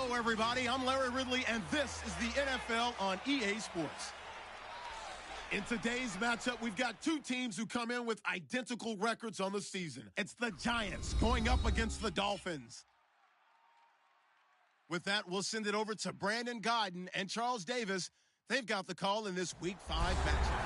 Hello, everybody. I'm Larry Ridley, and this is the NFL on EA Sports. In today's matchup, we've got two teams who come in with identical records on the season. It's the Giants going up against the Dolphins. With that, we'll send it over to Brandon Godden and Charles Davis. They've got the call in this Week 5 matchup.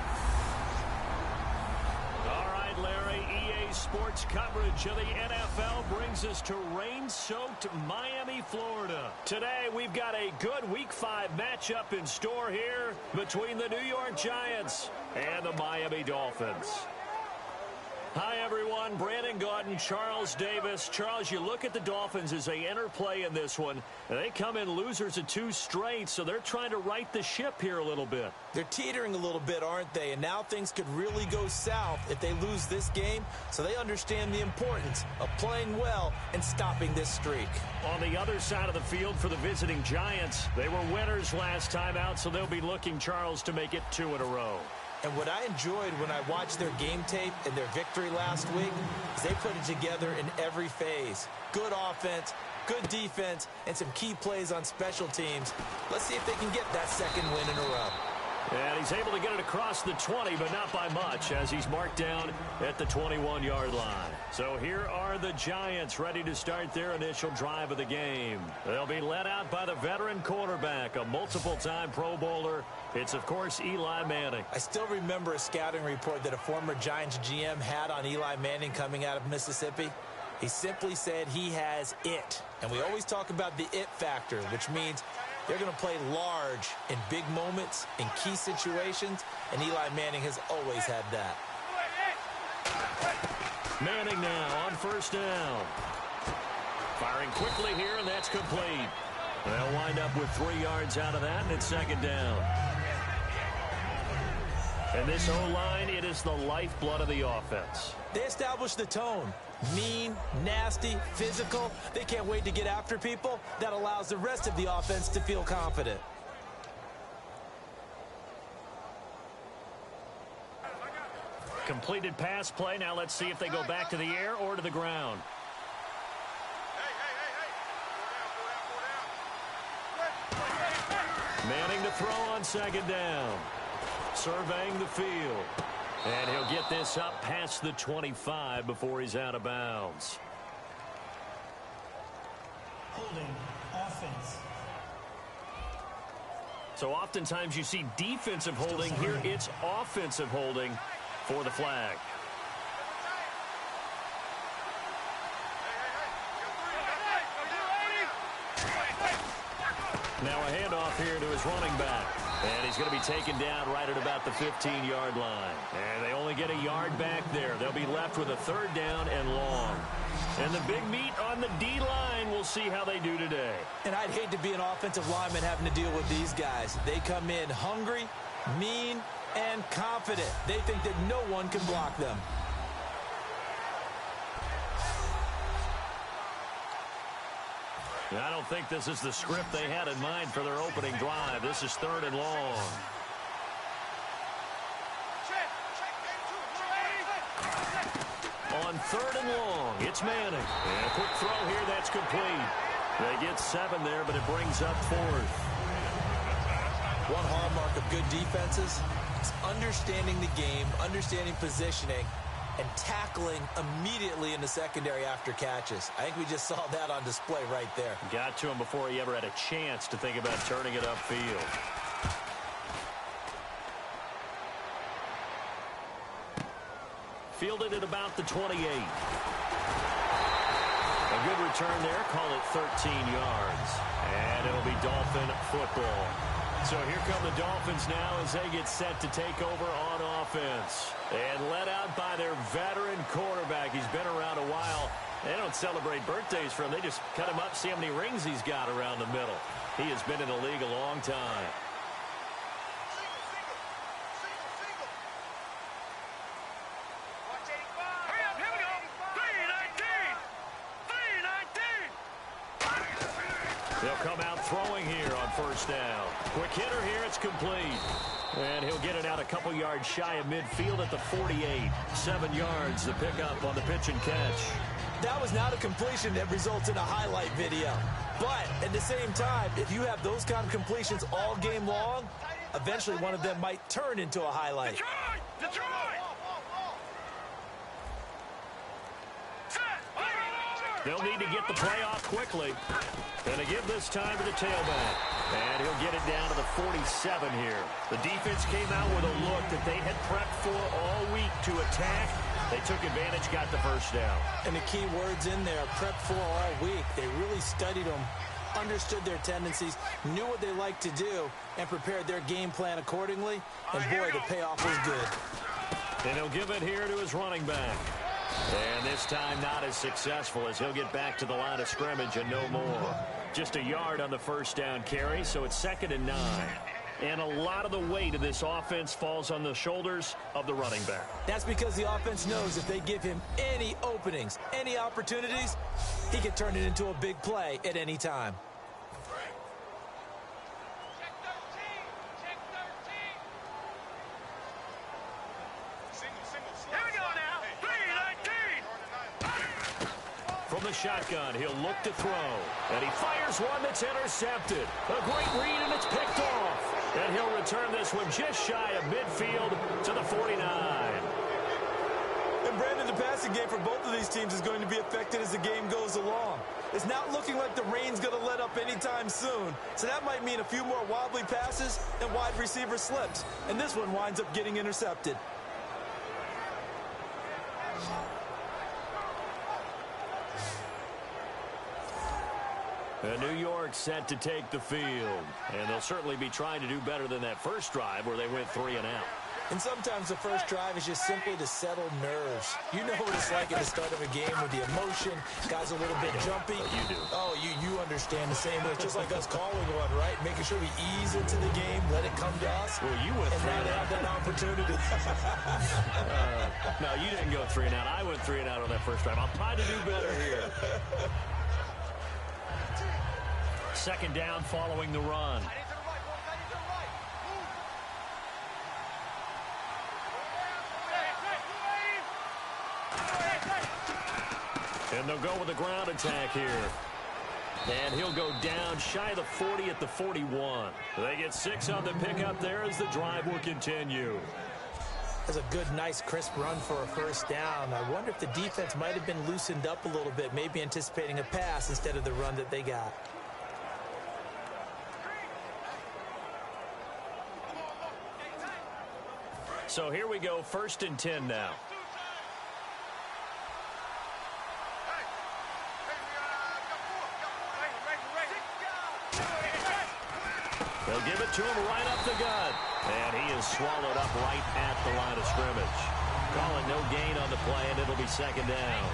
All right, Larry, EA Sports coverage of the NFL brings us to rain-soaked Miami, Florida. Today, we've got a good Week 5 matchup in store here between the New York Giants and the Miami Dolphins. Hi, everyone. Brandon Godden, Charles Davis. Charles, you look at the Dolphins as they enter play in this one. They come in losers of 2 straight, so they're trying to right the ship here a little bit. They're teetering a little bit, aren't they? And now things could really go south if they lose this game, so they understand the importance of playing well and stopping this streak. On the other side of the field for the visiting Giants, they were winners last time out, so they'll be looking, Charles, to make it 2 in a row. And what I enjoyed when I watched their game tape and their victory last week is they put it together in every phase. Good offense, good defense, and some key plays on special teams. Let's see if they can get that second win in a row. And he's able to get it across the 20, but not by much, as he's marked down at the 21-yard line. So here are the Giants ready to start their initial drive of the game. They'll be led out by the veteran quarterback, a multiple-time Pro Bowler. It's, of course, Eli Manning. I still remember a scouting report that a former Giants GM had on Eli Manning coming out of Mississippi. He simply said he has it. And we always talk about the it factor, which means they're going to play large in big moments, in key situations, and Eli Manning has always had that. Manning now on first down. Firing quickly here, and that's complete. They'll wind up with 3 yards out of that, and it's second down. And this O-line, it is the lifeblood of the offense. They establish the tone. Mean, nasty, physical. They can't wait to get after people. That allows the rest of the offense to feel confident. Completed pass play. Now let's see if they go back to the air or to the ground. Manning to throw on second down. Surveying the field. And he'll get this up past the 25 before he's out of bounds. Holding offense. So oftentimes you see defensive holding. Here it's offensive holding for the flag. Now a handoff here to his running back. And he's going to be taken down right at about the 15-yard line. And they only get a yard back there. They'll be left with a third down and long. And the big meat on the D-line, we'll see how they do today. And I'd hate to be an offensive lineman having to deal with these guys. They come in hungry, mean, and confident. They think that no one can block them. I don't think this is the script they had in mind for their opening drive. This is third and long. On third and long, it's Manning. And a quick throw here, that's complete. They get 7 there, but it brings up 4th. One hallmark of good defenses is understanding the game, understanding positioning, and tackling immediately in the secondary after catches. I think we just saw that on display right there. Got to him before he ever had a chance to think about turning it upfield. Fielded at about the 28. A good return there, call it 13 yards. And it'll be Dolphin football. So here come the Dolphins now as they get set to take over on offense. And led out by their veteran quarterback. He's been around a while. They don't celebrate birthdays for him. They just cut him up, see how many rings he's got around the middle. He has been in the league a long time. They'll come out throwing here on first down. Quick hitter here, it's complete. And he'll get it out a couple yards shy of midfield at the 48. 7 yards, the pickup on the pitch and catch. That was not a completion that results in a highlight video. But at the same time, if you have those kind of completions all game long, eventually one of them might turn into a highlight. Detroit! They'll need to get the play off quickly. Gonna give this time to the tailback. And he'll get it down to the 47 here. The defense came out with a look that they had prepped for all week to attack. They took advantage, got the first down. And the key words in there, prepped for all week. They really studied them, understood their tendencies, knew what they liked to do, and prepared their game plan accordingly. And boy, the payoff was good. And he'll give it here to his running back. And this time not as successful as he'll get back to the line of scrimmage and no more. Just a yard on the first down carry, so it's 2nd and 9. And a lot of the weight of this offense falls on the shoulders of the running back. That's because the offense knows if they give him any openings, any opportunities, he can turn it into a big play at any time. From the shotgun, he'll look to throw. And he fires one that's intercepted. A great read, and it's picked off. And he'll return this one just shy of midfield to the 49. And Brandon, the passing game for both of these teams is going to be affected as the game goes along. It's not looking like the rain's going to let up anytime soon. So that might mean a few more wobbly passes and wide receiver slips. And this one winds up getting intercepted. And New York set to take the field. And they'll certainly be trying to do better than that first drive where they went 3 and out. And sometimes the first drive is just simply to settle nerves. You know what it's like at the start of a game with the emotion. Guys are a little bit jumpy. You do. Oh, you understand the same way. It's just like us calling one, right? Making sure we ease into the game, let it come to us. Well, you went and 3 now and they out. have that opportunity. No, you didn't go 3 and out. I went 3 and out on that first drive. I'll try to do better here. 2nd down following the run. And they'll go with a ground attack here. And he'll go down shy of the 40 at the 41. They get 6 on the pickup there as the drive will continue. That's a good, nice, crisp run for a first down. I wonder if the defense might have been loosened up a little bit, maybe anticipating a pass instead of the run that they got. So here we go, 1st and 10 now. They'll give it to him right up the gut. And he is swallowed up right at the line of scrimmage. Calling no gain on the play, and it'll be 2nd down.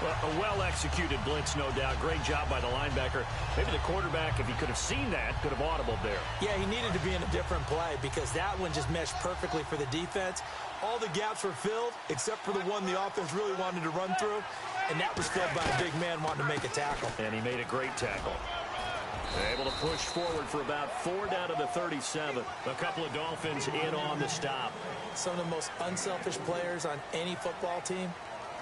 Well, a well-executed blitz, no doubt. Great job by the linebacker. Maybe the quarterback, if he could have seen that, could have audibled there. Yeah, he needed to be in a different play because that one just meshed perfectly for the defense. All the gaps were filled except for the one the offense really wanted to run through, and that was filled by a big man wanting to make a tackle. And he made a great tackle. Able to push forward for about 4 down to the 37. A couple of Dolphins in on the stop. Some of the most unselfish players on any football team,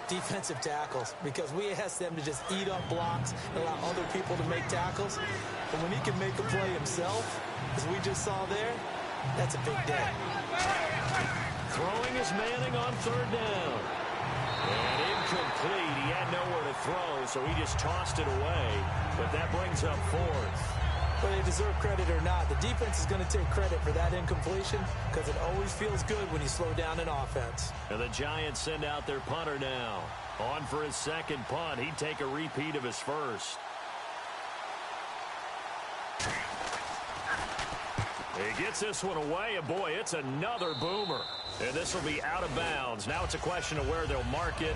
defensive tackles, because we ask them to just eat up blocks and allow other people to make tackles. But when he can make a play himself, as we just saw there, that's a big day. Throwing is Manning on 3rd down. And incomplete. He had nowhere to throw, so he just tossed it away. But that brings up 4th. Whether they deserve credit or not, the defense is going to take credit for that incompletion because it always feels good when you slow down an offense. And the Giants send out their punter now. On for his 2nd punt. He'd take a repeat of his first. He gets this one away, and boy, it's another boomer. And this will be out of bounds. Now it's a question of where they'll mark it.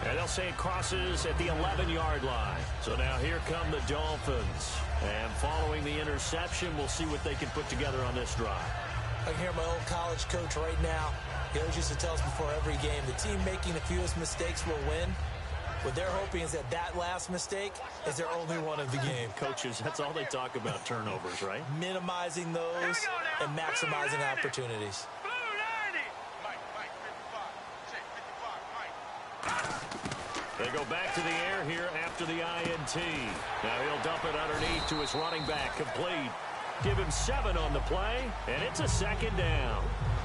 And they'll say it crosses at the 11-yard line. So now here come the Dolphins. And following the interception, we'll see what they can put together on this drive. I can hear my old college coach right now. He always used to tell us before every game, the team making the fewest mistakes will win. What they're hoping is that that last mistake is their only one of the game. Coaches, that's all they talk about, turnovers, right? Minimizing those and maximizing opportunities. They go back to the air here after the INT. Now he'll dump it underneath to his running back. Complete. Give him 7 on the play, and it's a second down.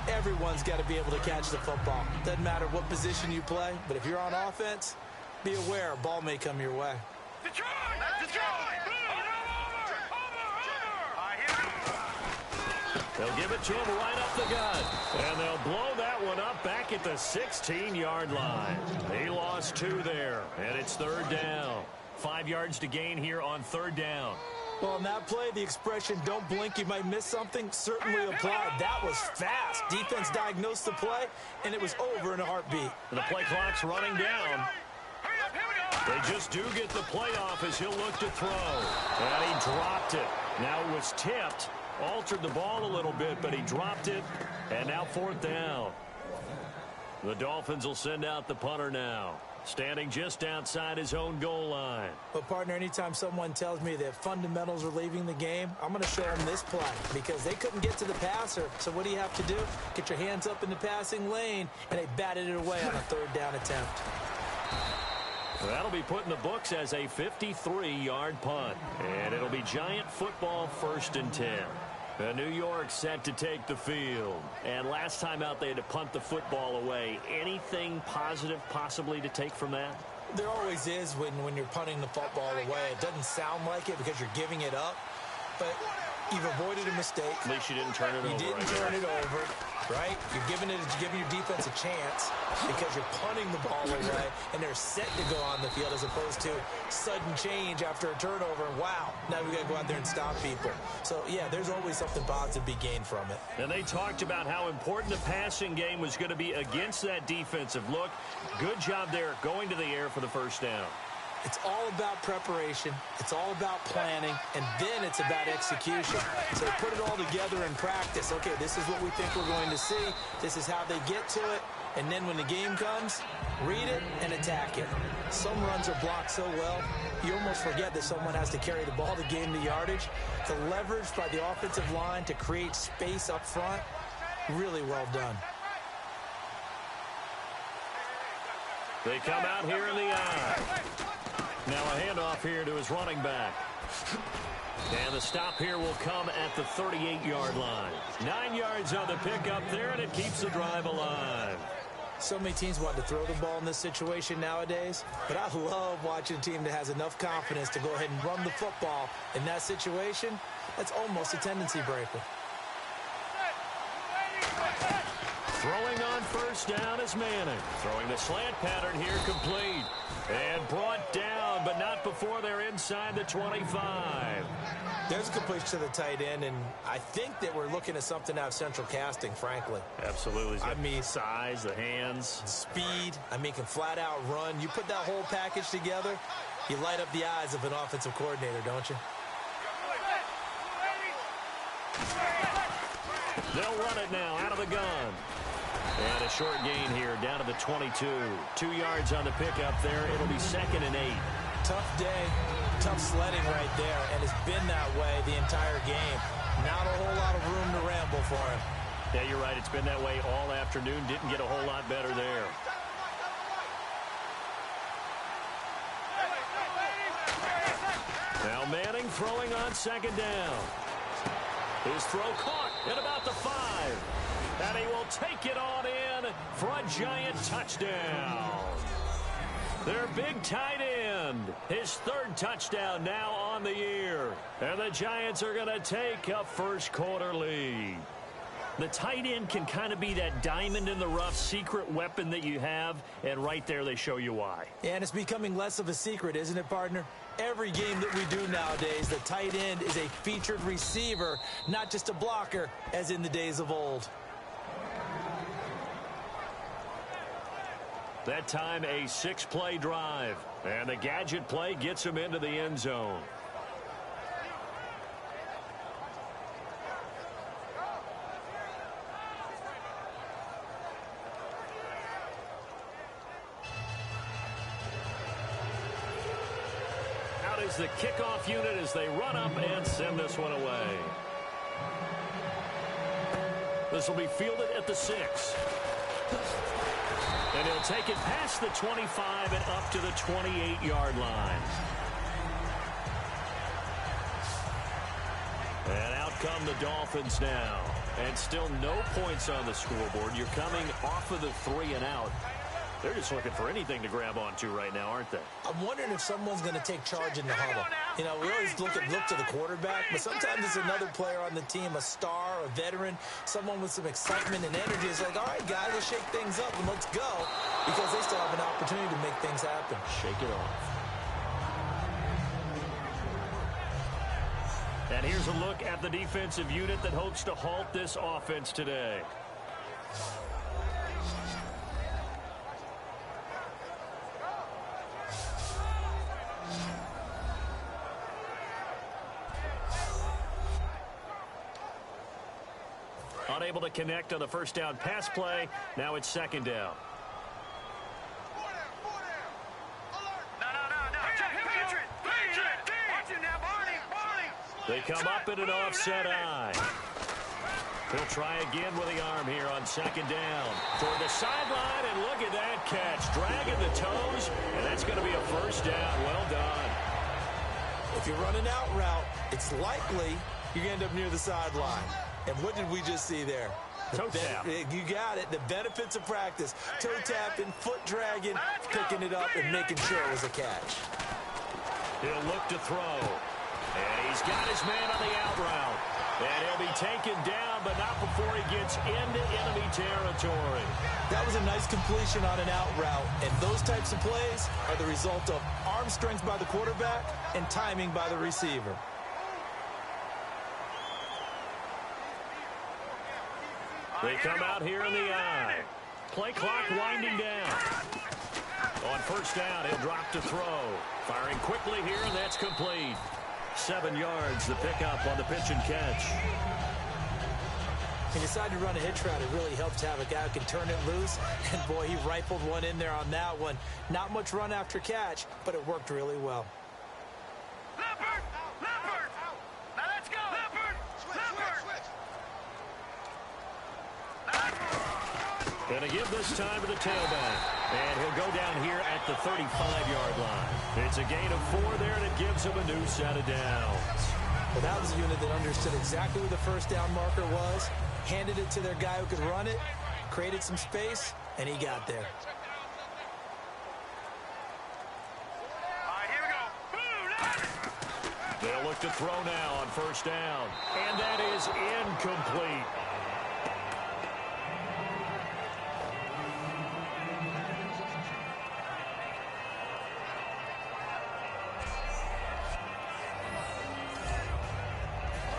Everyone's got to be able to catch the football. Doesn't matter what position you play, but if you're on offense, be aware a ball may come your way. They'll give it to him right up the gut. And they'll blow that one up back at the 16-yard line. He lost 2 there, and it's 3rd down. 5 yards to gain here on 3rd down. Well, on that play, the expression, don't blink, you might miss something, certainly applied. That was fast. Defense diagnosed the play, and it was over in a heartbeat. And the play clock's running down. They just do get the play off as he'll look to throw. And he dropped it. Now it was tipped. Altered the ball a little bit, but he dropped it. And now 4th down. The Dolphins will send out the punter now, standing just outside his own goal line. But, partner, anytime someone tells me that fundamentals are leaving the game, I'm going to show them this play because they couldn't get to the passer. So what do you have to do? Get your hands up in the passing lane, and they batted it away on a 3rd down attempt. That'll be put in the books as a 53-yard punt. And it'll be Giant football 1st and 10. New York set to take the field. And last time out, they had to punt the football away. Anything positive possibly to take from that? There always is when you're punting the football away. It doesn't sound like it because you're giving it up. But you've avoided a mistake. At least you didn't turn it over. You didn't turn it over, right? You're giving your defense a chance because you're punting the ball away, and they're set to go on the field as opposed to sudden change after a turnover. Wow, now we got to go out there and stop people. So, yeah, there's always something positive to be gained from it. And they talked about how important the passing game was going to be against that defensive look. Good job there going to the air for the 1st down. It's all about preparation. It's all about planning. And then it's about execution. So put it all together in practice. Okay, this is what we think we're going to see. This is how they get to it. And then when the game comes, read it and attack it. Some runs are blocked so well, you almost forget that someone has to carry the ball to gain the yardage. The leverage by the offensive line to create space up front, really well done. They come out here in the eye. Now a handoff here to his running back. And the stop here will come at the 38-yard line. 9 yards on the pickup there, and it keeps the drive alive. So many teams want to throw the ball in this situation nowadays, but I love watching a team that has enough confidence to go ahead and run the football. In that situation, that's almost a tendency breaker. Throwing on 1st down is Manning. Throwing the slant pattern here complete. And brought down, but not before they're inside the 25. There's a completion to the tight end, and I think that we're looking at something out of central casting, frankly. Absolutely. I mean, size, the hands. Speed. I mean, can flat out run. You put that whole package together, you light up the eyes of an offensive coordinator, don't you? They'll run it now out of the gun. And a short gain here down to the 22. 2 yards on the pickup there. It'll be 2nd and 8. Tough day, tough sledding right there, and it's been that way the entire game. Not a whole lot of room to ramble for him. Yeah, you're right. It's been that way all afternoon. Didn't get a whole lot better there. Now Manning throwing on 2nd down. His throw caught at about the 5. And he will take it on in for a Giant touchdown. Their big tight end, his 3rd touchdown now on the year. And the Giants are going to take a 1st quarter lead. The tight end can kind of be that diamond in the rough secret weapon that you have, and right there they show you why. And it's becoming less of a secret, isn't it, partner? Every game that we do nowadays, the tight end is a featured receiver, not just a blocker, as in the days of old. That time a 6-play drive. And the gadget play gets him into the end zone. Out is the kickoff unit as they run up and send this one away. This will be fielded at the 6. And he'll take it past the 25 and up to the 28-yard line. And out come the Dolphins now. And still no points on the scoreboard. You're coming off of the 3 and out. They're just looking for anything to grab onto right now, aren't they? I'm wondering if someone's going to take charge in the huddle. You know, we always look to the quarterback, but sometimes it's another player on the team, a star, a veteran, someone with some excitement and energy. It's like, all right, guys, let's shake things up and let's go, because they still have an opportunity to make things happen. Shake it off. And here's a look at the defensive unit that hopes to halt this offense today. Unable to connect on the first down pass play. Now it's second down. They come up in an offset eye. He'll try again with the arm here on second down. Toward the sideline, and look at that catch. Dragging the toes, and that's going to be a first down. Well done. If you run an out route, it's likely you're going to end up near the sideline. And what did we just see there? Toe tap. You got it. The benefits of practice. Toe tapping, foot dragging, picking it up, and making sure it was a catch. He'll look to throw. And he's got his man on the out route. And he'll be taken down, but not before he gets into enemy territory. That was a nice completion on an out route. And those types of plays are the result of arm strength by the quarterback and timing by the receiver. They come out here in the eye. Play clock winding down. On first down, he'll drop to throw. Firing quickly here, and that's complete. 7 yards, the pickup on the pitch and catch. He decided to run a hitch route. It really helps to have a guy who can turn it loose. And, boy, he rifled one in there on that one. Not much run after catch, but it worked really well. Leopard! Leopard! Now let's go! Leopard! Leopard! Going to give this time to the tailback. And he'll go down here at the 35-yard line. It's a gain of 4 there, and it gives him a new set of downs. Well, that was a unit that understood exactly where the first down marker was, handed it to their guy who could run it, created some space, and he got there. All right, here we go. They'll look to throw now on first down. And that is incomplete.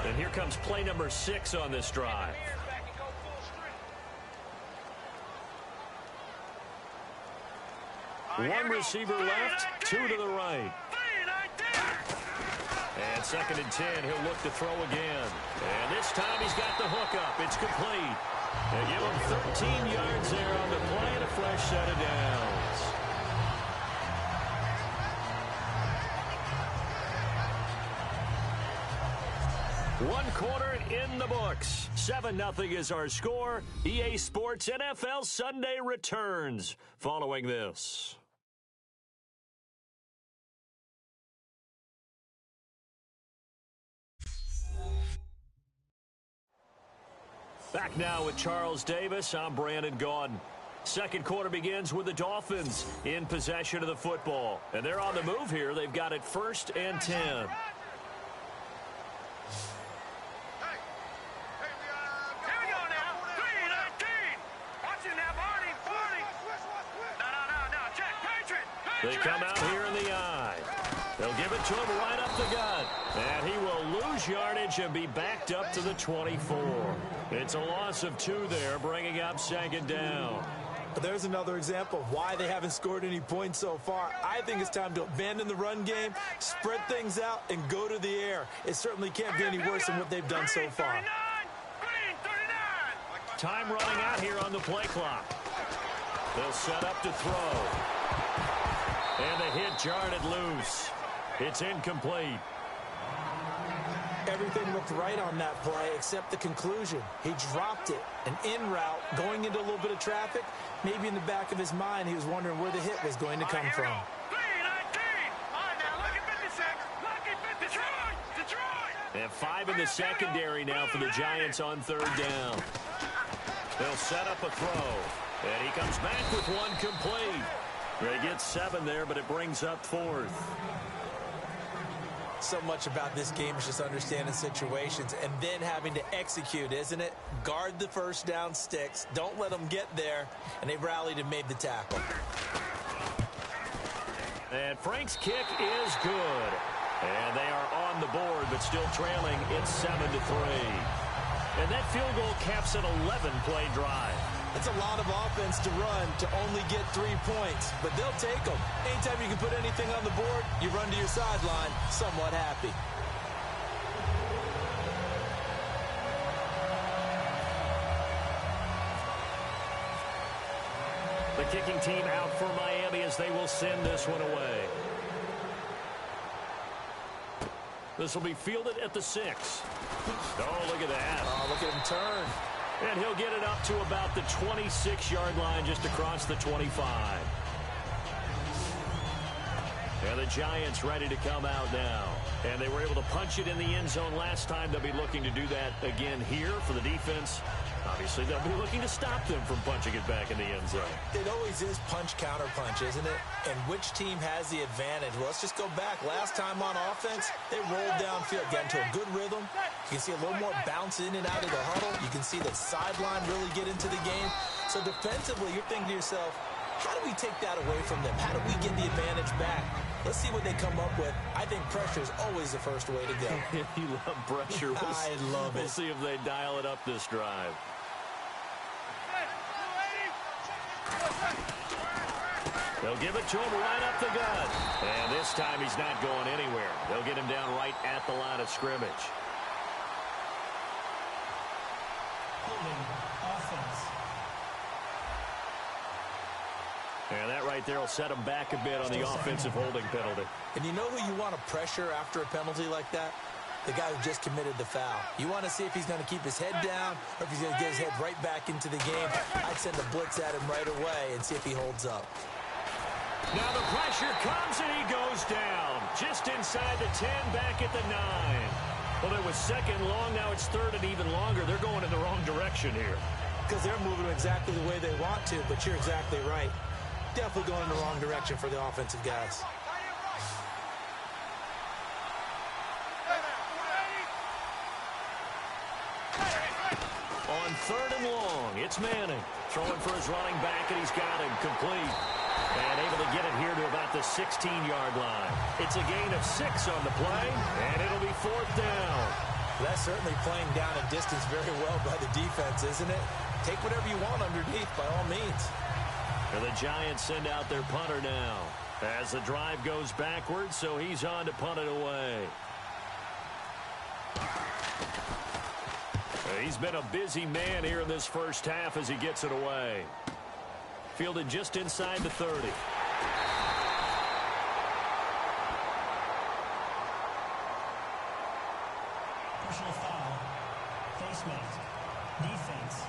And here comes play number 6 on this drive. One receiver left, 2 to the right. And second and 10, he'll look to throw again. And this time he's got the hook up. It's complete. They give him 13 yards there on the play and a fresh set of downs. One quarter in the books. 7-0 is our score. EA Sports NFL Sunday returns following this. Back now with Charles Davis. I'm Brandon Gaudin. Second quarter begins with the Dolphins in possession of the football. And they're on the move here. They've got it 1st and 10. They come out here in the eye. They'll give it to him right up the gut. And he will lose yardage and be backed up to the 24. It's a loss of 2 there, bringing up second down. But there's another example of why they haven't scored any points so far. I think it's time to abandon the run game, spread things out, and go to the air. It certainly can't be any worse than what they've done so far. Time running out here on the play clock. They'll set up to throw. And the hit jarred it loose. It's incomplete. everything looked right on that play except the conclusion. He dropped it, an in route, going into a little bit of traffic. Maybe in the back of his mind, he was wondering where the hit was going to come from. 3:19. All right, now, lucky 56. Lucky 56. Detroit. And 5 in the secondary now for the Giants on third down. They'll set up a throw. And he comes back with one complete. They get 7 there, but it brings up 4th. So much about this game is just understanding situations and then having to execute, isn't it? Guard the first down sticks. Don't let them get there. And they rallied and made the tackle. And Frank's kick is good. And they are on the board, but still trailing. It's 7-3. And that field goal caps an 11-play drive. It's a lot of offense to run to only get 3 points, but they'll take them. Anytime you can put anything on the board, you run to your sideline somewhat happy. The kicking team out for Miami as they will send this one away. This will be fielded at the 6. Oh, look at that. Oh, look at him turn. And he'll get it up to about the 26-yard line, just across the 25. And the Giants ready to come out now. And they were able to punch it in the end zone last time. They'll be looking to do that again here for the defense. Obviously, they'll be looking to stop them from punching it back in the end zone. It always is punch-counter-punch, isn't it? And which team has the advantage? Well, let's just go back. Last time on offense, they rolled downfield, got into a good rhythm. You can see a little more bounce in and out of the huddle. You can see the sideline really get into the game. So defensively, you're thinking to yourself, how do we take that away from them? How do we get the advantage back? Let's see what they come up with. I think pressure is always the first way to go. You love pressure. I love it. We'll see if they dial it up this drive. They'll give it to him right up the gut. And this time he's not going anywhere. They'll get him down right at the line of scrimmage. Holding offense. And that right there will set him back a bit on the offensive holding penalty. And you know who you want to pressure after a penalty like that? The guy who just committed the foul. You want to see if he's going to keep his head down or if he's going to get his head right back into the game. I'd send a blitz at him right away and see if he holds up. Now the pressure comes and he goes down. Just inside the 10, back at the 9. Well, it was second long. Now it's third and even longer. They're going in the wrong direction here. Because they're moving exactly the way they want to, but you're exactly right. Definitely going in the wrong direction for the offensive guys. On third and long, it's Manning. Throwing for his running back, and he's got him complete. And able to get it here to about the 16-yard line. It's a gain of 6 on the play, and it'll be 4th down. That's certainly playing down a distance very well by the defense, isn't it? Take whatever you want underneath, by all means. And the Giants send out their punter now. As the drive goes backwards, so he's on to punt it away. He's been a busy man here in this first half as he gets it away. Fielded just inside the 30. Personal foul. Face mask. Defense.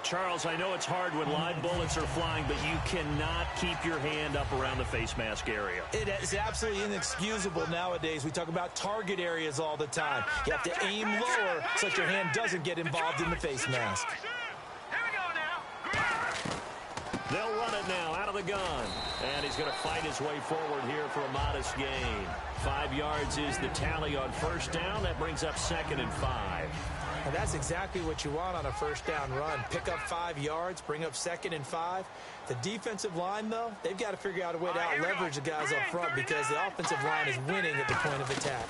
Charles, I know it's hard when live bullets are flying, but you cannot keep your hand up around the face mask area. It is absolutely inexcusable nowadays. We talk about target areas all the time. You have to aim lower so that your hand doesn't get involved in the face mask. Here we go now. They'll run it now out of the gun. And he's going to fight his way forward here for a modest gain. 5 yards is the tally on first down. That brings up 2nd and 5. And that's exactly what you want on a first down run. Pick up 5 yards, bring up 2nd and 5. The defensive line, though, they've got to figure out a way to out-leverage the guys up front because the offensive line is winning at the point of attack.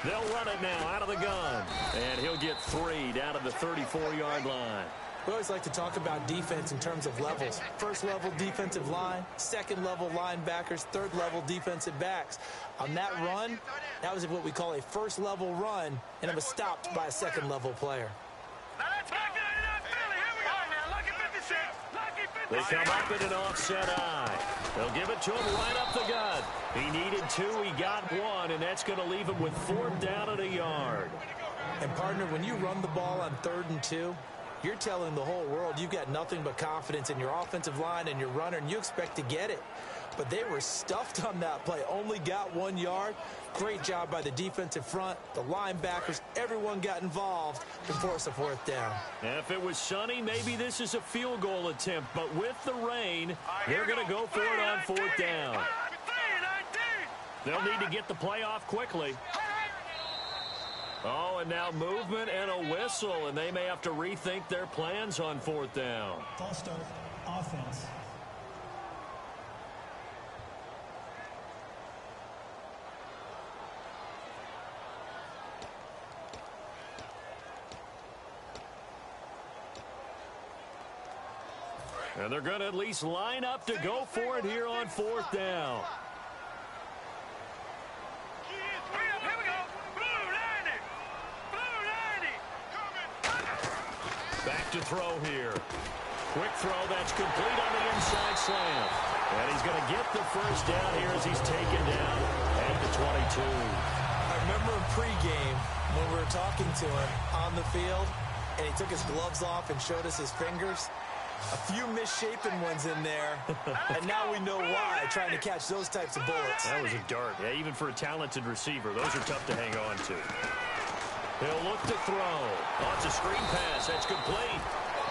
They'll run it now out of the gun. And he'll get 3 down to the 34-yard line. We always like to talk about defense in terms of levels. First level defensive line, second level linebackers, third level defensive backs. On that run, that was what we call a first level run, and it was stopped by a second level player. Now let's back it up. Philly, here we go. All right, now, lucky 56. Lucky 56. They come up in an offset eye. They'll give it to him right up the gut. He needed 2. He got 1, and that's going to leave him with 4th down and a yard. And, partner, when you run the ball on 3rd and 2, you're telling the whole world you've got nothing but confidence in your offensive line and your runner, and you expect to get it. But they were stuffed on that play, only got 1 yard. Great job by the defensive front, the linebackers, everyone got involved to force a 4th down. If it was sunny, maybe this is a field goal attempt. But with the rain, they're going to go for it on 4th down. They'll need to get the play off quickly. Oh, and now movement and a whistle, and they may have to rethink their plans on 4th down. False start, offense. And they're going to at least line up to go for it here on 4th down. Here we go. Blue 90. Blue 90. Back to throw here. Quick throw that's complete on the inside slant. And he's going to get the 1st down here as he's taken down at the 22. I remember in pregame when we were talking to him on the field, and he took his gloves off and showed us his fingers. A few misshapen ones in there, and now we know why, trying to catch those types of bullets. That was a dart. Yeah, even for a talented receiver, those are tough to hang on to. He'll look to throw. Oh, it's a screen pass. That's complete.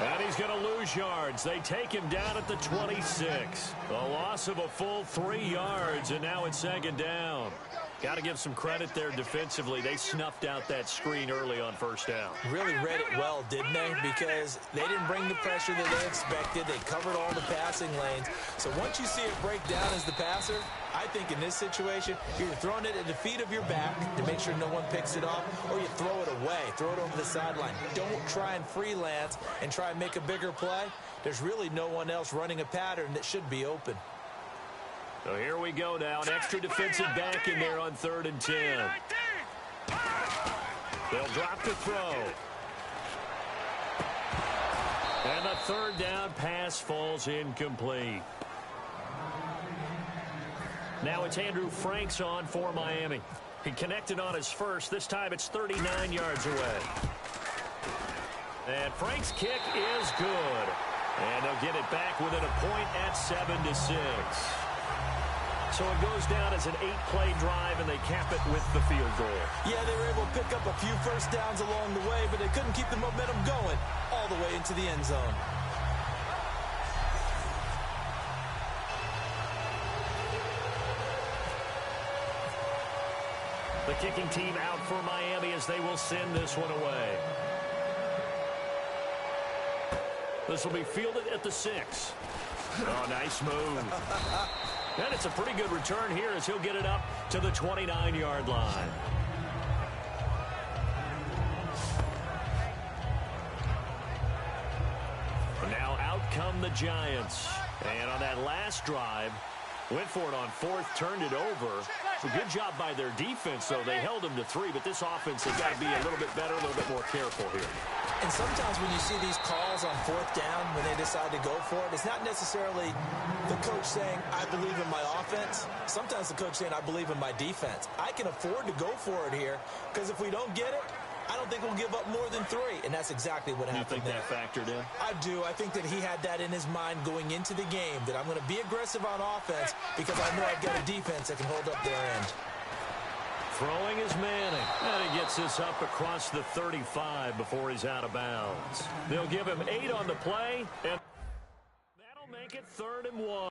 And he's going to lose yards. They take him down at the 26. A loss of a full 3 yards, and now it's 2nd down. Got to give some credit there defensively. They snuffed out that screen early on 1st down. Really read it well, didn't they? Because they didn't bring the pressure that they expected. They covered all the passing lanes. So once you see it break down as the passer, I think in this situation, you're throwing it at the feet of your back to make sure no one picks it off, or you throw it away, throw it over the sideline. Don't try and freelance and try and make a bigger play. There's really no one else running a pattern that should be open. So here we go now. An extra defensive back in there on 3rd and 10. They'll drop the throw. And the 3rd down pass falls incomplete. Now it's Andrew Franks on for Miami. He connected on his first. This time it's 39 yards away. And Franks' kick is good. And they'll get it back within a point at 7-6. So it goes down as an 8-play drive, and they cap it with the field goal. Yeah, they were able to pick up a few 1st downs along the way, but they couldn't keep the momentum going all the way into the end zone. The kicking team out for Miami as they will send this one away. This will be fielded at the 6. Oh, nice move. And it's a pretty good return here as he'll get it up to the 29-yard line. And now out come the Giants. And on that last drive, went for it on 4th, turned it over. A good job by their defense, though. They held them to 3, but this offense has got to be a little bit better, a little bit more careful here. And sometimes when you see these calls on 4th down, when they decide to go for it, it's not necessarily the coach saying, I believe in my offense. Sometimes the coach saying, I believe in my defense. I can afford to go for it here, because if we don't get it, I don't think we'll give up more than 3, and that's exactly what happened there. You think that factored in? I do. I think that he had that in his mind going into the game, that I'm going to be aggressive on offense because I know I've got a defense that can hold up their end. Throwing is Manning. And he gets this up across the 35 before he's out of bounds. They'll give him 8 on the play, and that'll make it 3rd and 1.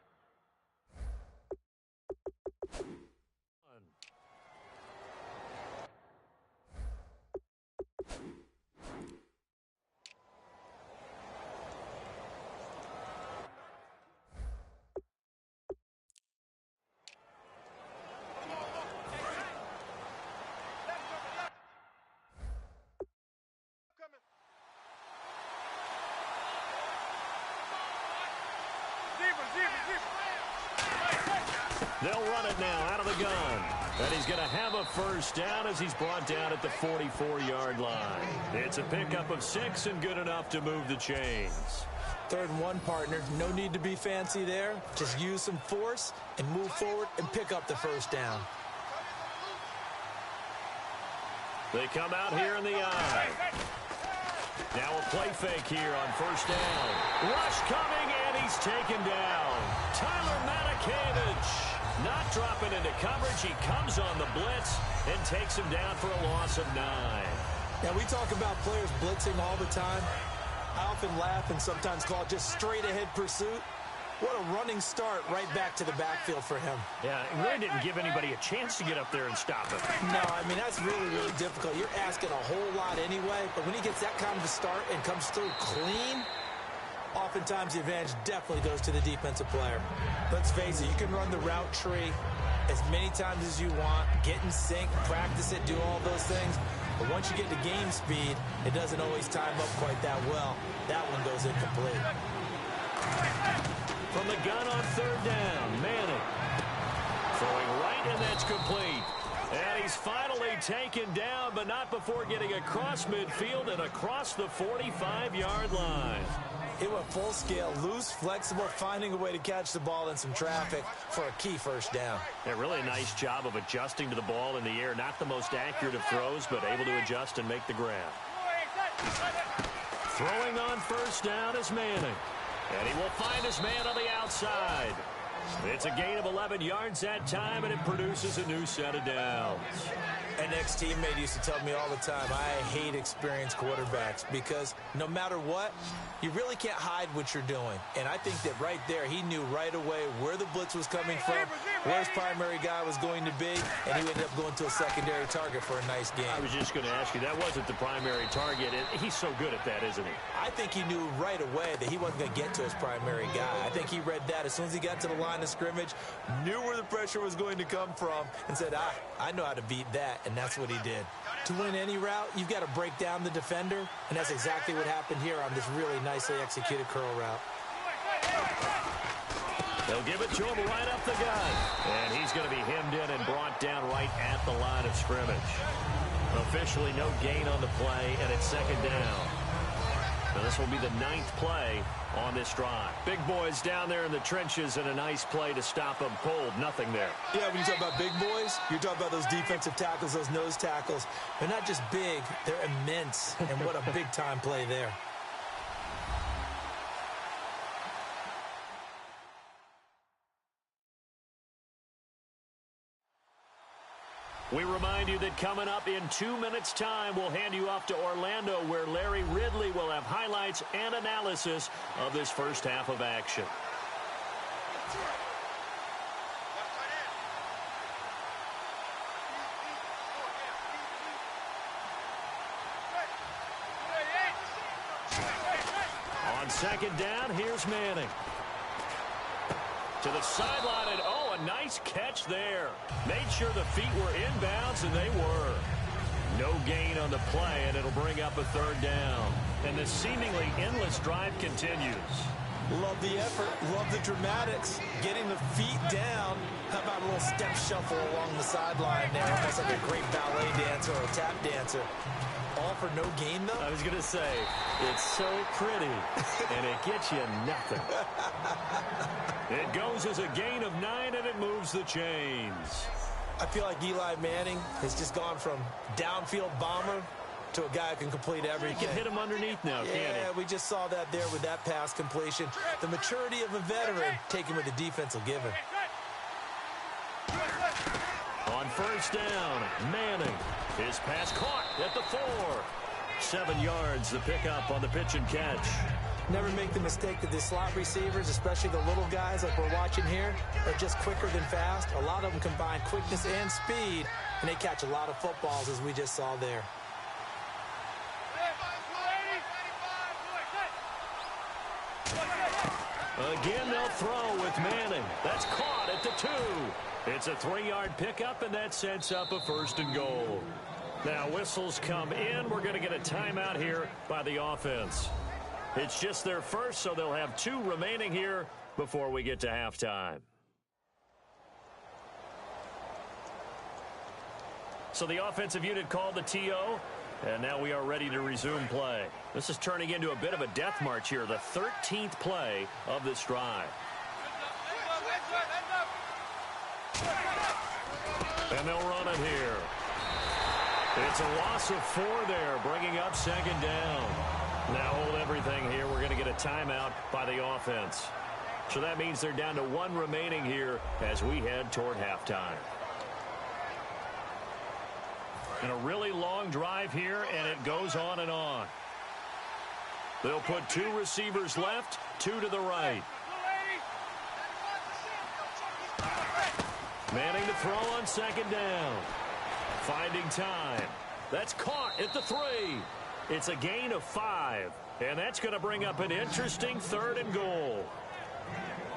They'll run it now out of the gun. And he's going to have a 1st down as he's brought down at the 44-yard line. It's a pickup of 6 and good enough to move the chains. 3rd and 1, partner. No need to be fancy there. Just use some force and move forward and pick up the first down. They come out here in the eye. Now a play fake here on 1st down. Rush coming, and he's taken down. Tyler Matakevich not dropping into coverage. He comes on the blitz and takes him down for a loss of 9. Now, we talk about players blitzing all the time. I often laugh and sometimes call it just straight-ahead pursuit. What a running start right back to the backfield for him. Yeah, it really didn't give anybody a chance to get up there and stop him. No, I mean, that's really, really difficult. You're asking a whole lot anyway, but when he gets that kind of a start and comes through clean, oftentimes the advantage definitely goes to the defensive player. Let's face it, you can run the route tree as many times as you want, get in sync, practice it, do all those things. But once you get to game speed, it doesn't always time up quite that well. That one goes incomplete. From the gun on 3rd down, Manning throwing right, and that's complete. And he's finally taken down, but not before getting across midfield and across the 45-yard line. It went full scale, loose, flexible, finding a way to catch the ball in some traffic for a key 1st down. Yeah, really a nice job of adjusting to the ball in the air. Not the most accurate of throws, but able to adjust and make the grab. Throwing on 1st down is Manning. And he will find his man on the outside. It's a gain of 11 yards that time, and it produces a new set of downs. An ex-teammate used to tell me all the time, I hate experienced quarterbacks because no matter what, you really can't hide what you're doing. And I think that right there, he knew right away where the blitz was coming from, where his primary guy was going to be, and he ended up going to a secondary target for a nice game. I was just going to ask you, that wasn't the primary target. He's so good at that, isn't he? I think he knew right away that he wasn't going to get to his primary guy. I think he read that as soon as he got to the line of scrimmage, knew where the pressure was going to come from, and said, I know how to beat that. And that's what he did. To win any route, you've got to break down the defender, and that's exactly what happened here on this really nicely executed curl route. They'll give it to him right up the gut. And he's going to be hemmed in and brought down right at the line of scrimmage. Officially no gain on the play, and it's 2nd down. Now this will be the 9th play on this drive. Big boys down there in the trenches, and a nice play to stop them cold. Nothing there. Yeah, when you talk about big boys, you're talking about those defensive tackles, those nose tackles. They're not just big, they're immense, and what a big-time play there. We remind you that coming up in 2 minutes' time, we'll hand you off to Orlando, where Larry Ridley will have highlights and analysis of this first half of action. On 2nd down, here's Manning. To the sideline, and a nice catch there. Made sure the feet were inbounds, and they were. No gain on the play, and it'll bring up a 3rd down. And the seemingly endless drive continues. Love the effort, love the dramatics, getting the feet down. How about a little step shuffle along the sideline there, almost like a great ballet dancer or a tap dancer. All for no gain, though? I was going to say, it's so pretty, and it gets you nothing. It goes as a gain of 9, and it moves the chains. I feel like Eli Manning has just gone from downfield bomber to a guy who can complete everything. He can hit him underneath now, can't he? Yeah, we just saw that there with that pass completion. The maturity of a veteran taking what the defense will give him. On 1st down, Manning. His pass caught at the 4. 7 yards, the pickup on the pitch and catch. Never make the mistake that the slot receivers, especially the little guys like we're watching here, are just quicker than fast. A lot of them combine quickness and speed, and they catch a lot of footballs, as we just saw there. Again, they'll throw with Manning. That's caught at the 2. It's a 3-yard pickup, and that sets up a 1st and goal. Now, whistles come in. We're going to get a timeout here by the offense. It's just their first, so they'll have 2 remaining here before we get to halftime. So the offensive unit called the TO. And now we are ready to resume play. This is turning into a bit of a death march here, the 13th play of this drive. And they'll run it here. It's a loss of 4 there, bringing up 2nd down. Now hold everything here. We're going to get a timeout by the offense. So that means they're down to 1 remaining here as we head toward halftime. And a really long drive here, and it goes on and on. They'll put 2 receivers left, 2 to the right. Manning to throw on 2nd down. Finding time. That's caught at the 3. It's a gain of 5. And that's going to bring up an interesting 3rd and goal.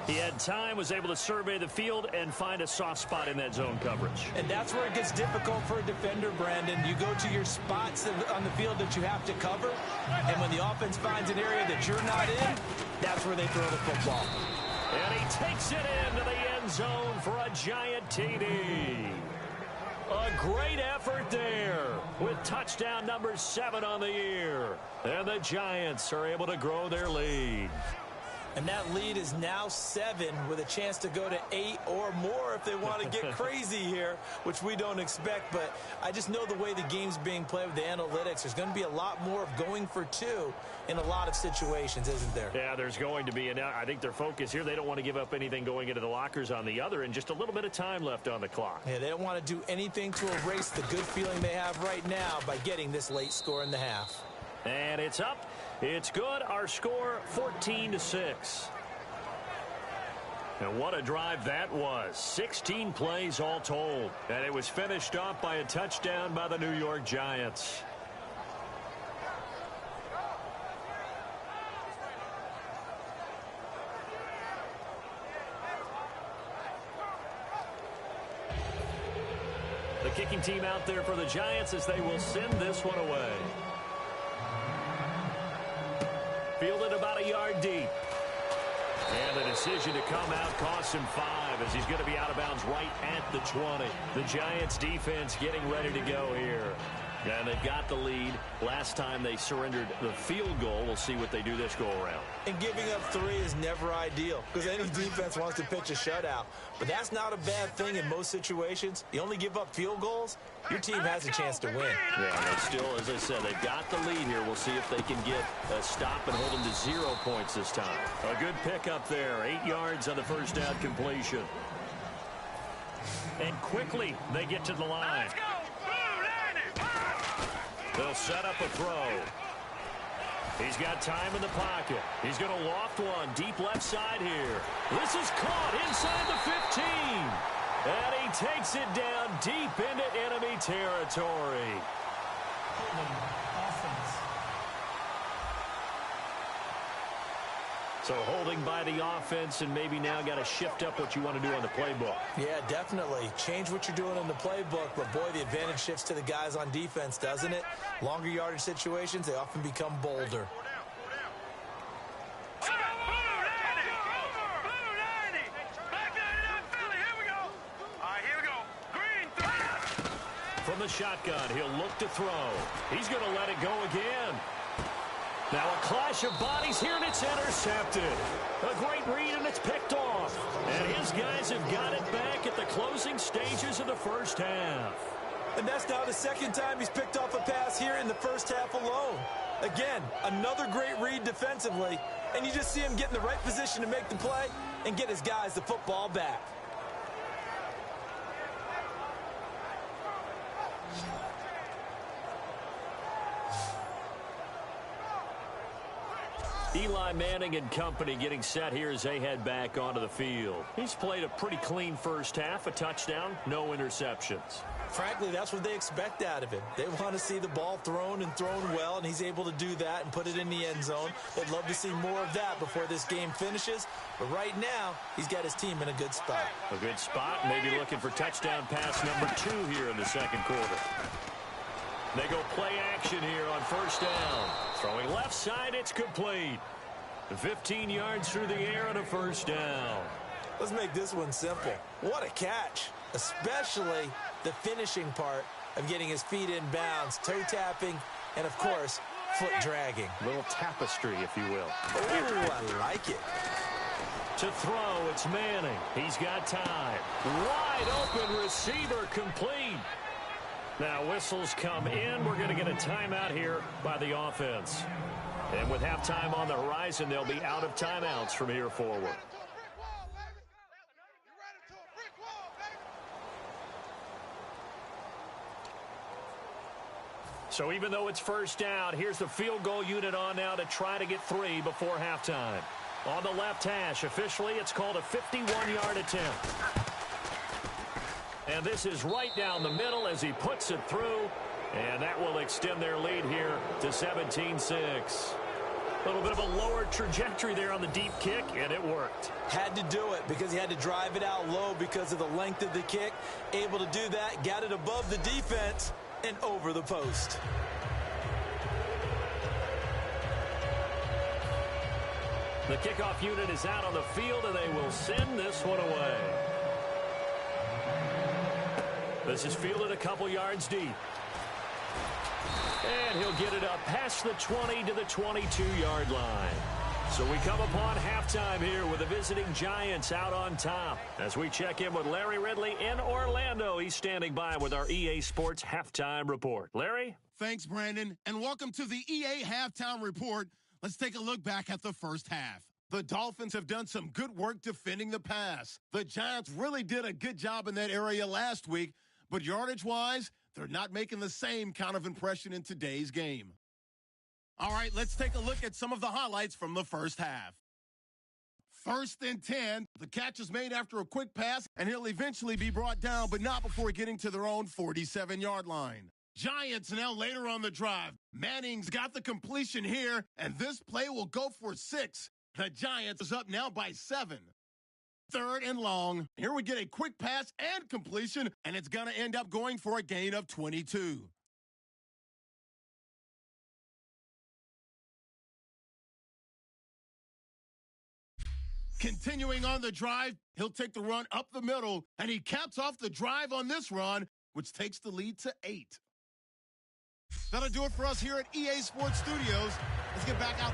He had time, was able to survey the field and find a soft spot in that zone coverage. And that's where it gets difficult for a defender, Brandon. You go to your spots on the field that you have to cover, and when the offense finds an area that you're not in, that's where they throw the football. And he takes it into the end zone for a giant TD. A great effort there with touchdown number 7 on the year. And the Giants are able to grow their lead. And that lead is now 7 with a chance to go to 8 or more if they want to get crazy here, which we don't expect. But I just know the way the game's being played with the analytics, there's going to be a lot more of going for 2 in a lot of situations, isn't there? Yeah, there's going to be. And I think their focus here, they don't want to give up anything going into the lockers on the other, and just a little bit of time left on the clock. Yeah, they don't want to do anything to erase the good feeling they have right now by getting this late score in the half. And it's up. It's good. Our score, 14-6. And what a drive that was. 16 plays all told. And it was finished off by a touchdown by the New York Giants. The kicking team out there for the Giants as they will send this one away. Fielded about a yard deep. And the decision to come out costs him 5 as he's going to be out of bounds right at the 20. The Giants defense getting ready to go here. And they've got the lead. Last time they surrendered the field goal. We'll see what they do this go around. And giving up 3 is never ideal because any defense wants to pitch a shutout. But that's not a bad thing in most situations. You only give up field goals, your team has a chance to win. Yeah, but still, as I said, they've got the lead here. We'll see if they can get a stop and hold them to 0 points this time. A good pickup there. 8 yards on the first down completion. And quickly, they get to the line. They'll set up a throw. He's got time in the pocket. He's going to loft one deep left side here. This is caught inside the 15. And he takes it down deep into enemy territory. Offense. So holding by the offense, and maybe now got to shift up what you want to do on the playbook. Yeah, definitely. Change what you're doing in the playbook, but boy, the advantage shifts to the guys on defense, doesn't it? Longer yardage situations, they often become bolder. From the shotgun, he'll look to throw. He's going to let it go again. Now a clash of bodies here, and it's intercepted. A great read, and it's picked off. And his guys have got it back at the closing stages of the first half. And that's now the 2nd time he's picked off a pass here in the first half alone. Again, another great read defensively, and you just see him get in the right position to make the play and get his guys the football back. Eli Manning and company getting set here as they head back onto the field. He's played a pretty clean first half, a touchdown, no interceptions. Frankly, that's what they expect out of him. They want to see the ball thrown and thrown well, and he's able to do that and put it in the end zone. They'd love to see more of that before this game finishes. But right now, he's got his team in a good spot. A good spot, maybe looking for touchdown pass number 2 here in the second quarter. They go play action here on first down. Throwing left side, it's complete. 15 yards through the air and a first down. Let's make this one simple. What a catch, especially the finishing part of getting his feet in bounds, toe tapping, and of course, foot dragging. A little tapestry, if you will. Ooh, I like it. To throw, it's Manning. He's got time. Wide open receiver complete. Now whistles come in. We're going to get a timeout here by the offense. And with halftime on the horizon, they'll be out of timeouts from here forward. So even though it's first down, here's the field goal unit on now to try to get 3 before halftime. On the left hash, officially, it's called a 51-yard attempt. And this is right down the middle as he puts it through. And that will extend their lead here to 17-6. A little bit of a lower trajectory there on the deep kick, and it worked. Had to do it because he had to drive it out low because of the length of the kick. Able to do that, got it above the defense and over the post. The kickoff unit is out on the field, and they will send this one away. This is fielded a couple yards deep. And he'll get it up past the 20 to the 22-yard line. So we come upon halftime here with the visiting Giants out on top. As we check in with Larry Ridley in Orlando, he's standing by with our EA Sports Halftime Report. Larry? Thanks, Brandon, and welcome to the EA Halftime Report. Let's take a look back at the first half. The Dolphins have done some good work defending the pass. The Giants really did a good job in that area last week, but yardage-wise, they're not making the same kind of impression in today's game. All right, let's take a look at some of the highlights from the first half. 1st and 10, the catch is made after a quick pass, and he'll eventually be brought down, but not before getting to their own 47-yard line. Giants now later on the drive. Manning's got the completion here, and this play will go for 6. The Giants is up now by 7. 3rd and long. Here we get a quick pass and completion, and it's going to end up going for a gain of 22. Continuing on the drive, he'll take the run up the middle, and he caps off the drive on this run, which takes the lead to 8. That'll do it for us here at EA Sports Studios. Let's get back out.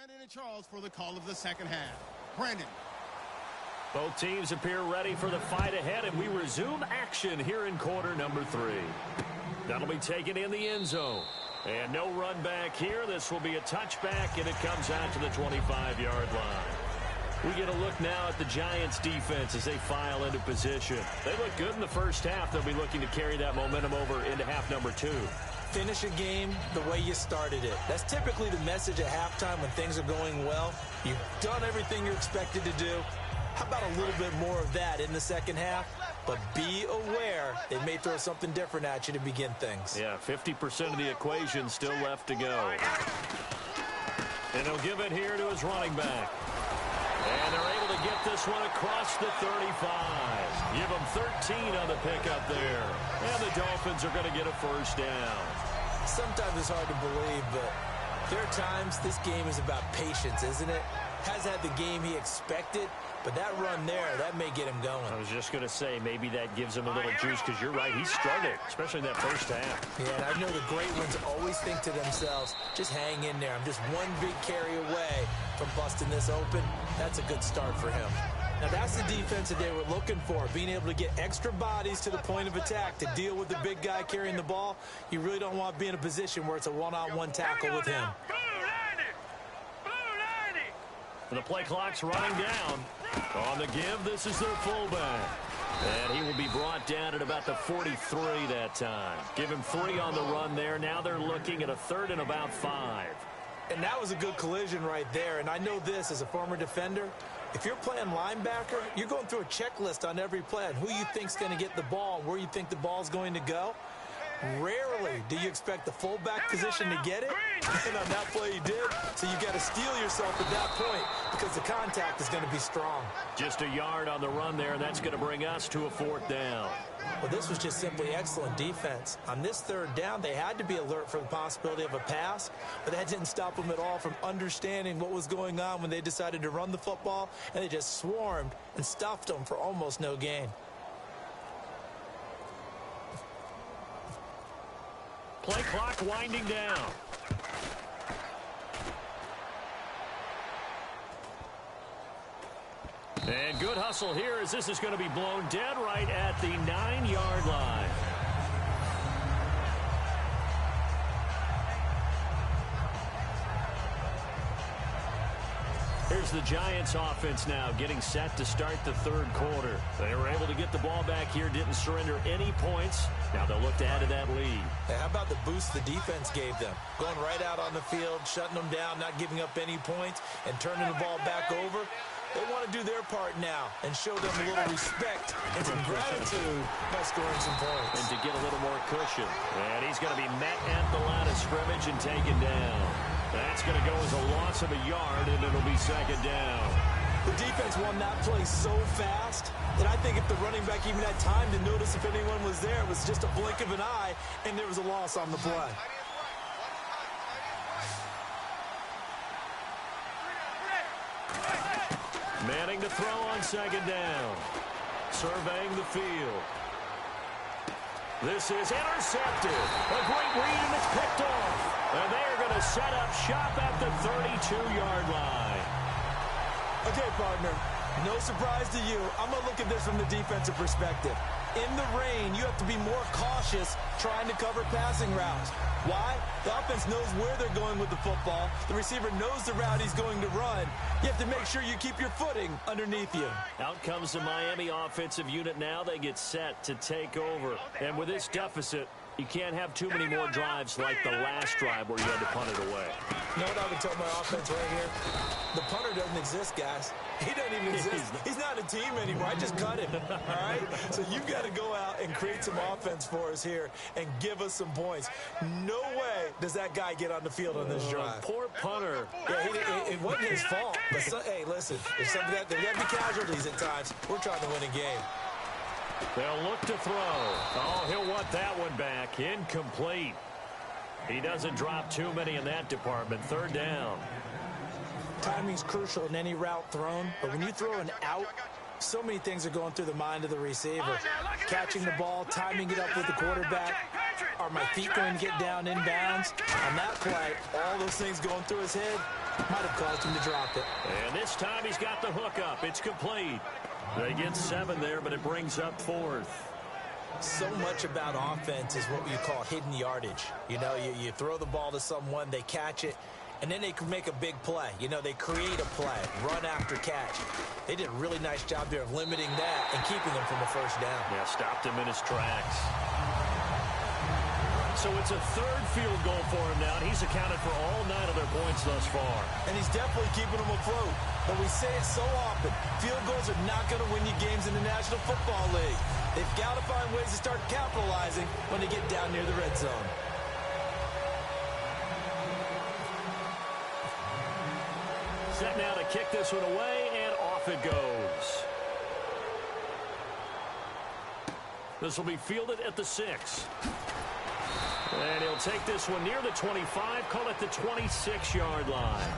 Brandon and Charles for the call of the second half. Brandon. Both teams appear ready for the fight ahead, and we resume action here in quarter number 3. That'll be taken in the end zone. And no run back here. This will be a touchback, and it comes out to the 25-yard line. We get a look now at the Giants' defense as they file into position. They look good in the first half. They'll be looking to carry that momentum over into half number 2. Finish a game the way you started it. That's typically the message at halftime when things are going well. You've done everything you're expected to do. How about a little bit more of that in the second half? But be aware they may throw something different at you to begin things. Yeah, 50% of the equation still left to go. And he'll give it here to his running back. And they're able to get this one across the 35. Give them 13 on the pickup there. And the Dolphins are going to get a first down. Sometimes it's hard to believe, but there are times this game is about patience, isn't it? Has had the game he expected, but that run there, that may get him going. I was just going to say, maybe that gives him a little juice, because you're right, he struggled, especially in that first half. Yeah, and I know the great ones always think to themselves, just hang in there. I'm just one big carry away from busting this open. That's a good start for him. Now, that's the defense that they were looking for, being able to get extra bodies to the point of attack to deal with the big guy carrying the ball. You really don't want to be in a position where it's a one-on-one tackle with him. And the play clock's running down. On the give, this is their fullback. And he will be brought down at about the 43 that time. Give him 3 on the run there. Now they're looking at a 3rd and about 5. And that was a good collision right there. And I know this as a former defender. If you're playing linebacker, you're going through a checklist on every play on who you think's going to get the ball and where you think the ball's going to go. Rarely do you expect the fullback position to get it, and on that play he did, so you got to steel yourself at that point because the contact is going to be strong. Just a yard on the run there, and that's going to bring us to a 4th down. Well, this was just simply excellent defense. On this 3rd down, they had to be alert for the possibility of a pass, but that didn't stop them at all from understanding what was going on when they decided to run the football, and they just swarmed and stuffed them for almost no gain. Play clock winding down. And good hustle here as this is going to be blown dead right at the 9-yard line. Here's the Giants offense now getting set to start the 3rd quarter. They were able to get the ball back here, didn't surrender any points. Now they'll look to add to that lead. Hey, how about the boost the defense gave them? Going right out on the field, shutting them down, not giving up any points, and turning the ball back over. They want to do their part now and show them a little respect and some gratitude by scoring some points. And to get a little more cushion. And he's going to be met at the line of scrimmage and taken down. That's going to go as a loss of a yard, and it'll be 2nd down. The defense won that play so fast that I think if the running back even had time to notice if anyone was there, it was just a blink of an eye, and there was a loss on the play. Manning to throw on 2nd down. Surveying the field. This is intercepted. A great read, and it's picked off. And they are going to set up shop at the 32-yard line. Okay, partner, no surprise to you. I'm going to look at this from the defensive perspective. In the rain, you have to be more cautious trying to cover passing routes. Why? The offense knows where they're going with the football. The receiver knows the route he's going to run. You have to make sure you keep your footing underneath you. Out comes the Miami offensive unit now. They get set to take over. And with this deficit, you can't have too many more drives like the last drive where you had to punt it away. You know what I would tell my offense right here? The punter doesn't exist, guys. He doesn't even exist. He's not a team anymore. I just cut him, all right? So you've got to go out and create some offense for us here and give us some points. No way does that guy get on the field on this drive. Poor punter. Yeah, it wasn't his fault. But hey, listen, there's got to be casualties at times. We're trying to win a game. They'll look to throw. Oh, he'll want that one back. Incomplete. He doesn't drop too many in that department. 3rd down. Timing's crucial in any route thrown, but when you throw an out, so many things are going through the mind of the receiver. Catching the ball, timing it up with the quarterback. Are my feet going to get down inbounds? On that play, all those things going through his head, Might have caused him to drop it. And this time he's got the hook up. It's complete. They get 7 there, but it brings up 4th. So much about offense is what you call hidden yardage. You know, you throw the ball to someone, they catch it, and then they can make a big play. You know, they create a play, run after catch. They did a really nice job there of limiting that and keeping him from a first down. Yeah, stopped him in his tracks. So it's a 3rd field goal for him now, and he's accounted for all 9 of their points thus far. And he's definitely keeping them afloat. But we say it so often, field goals are not going to win you games in the National Football League. They've got to find ways to start capitalizing when they get down near the red zone. Set now to kick this one away, and off it goes. This will be fielded at the 6. And he'll take this one near the 25, call it the 26-yard line.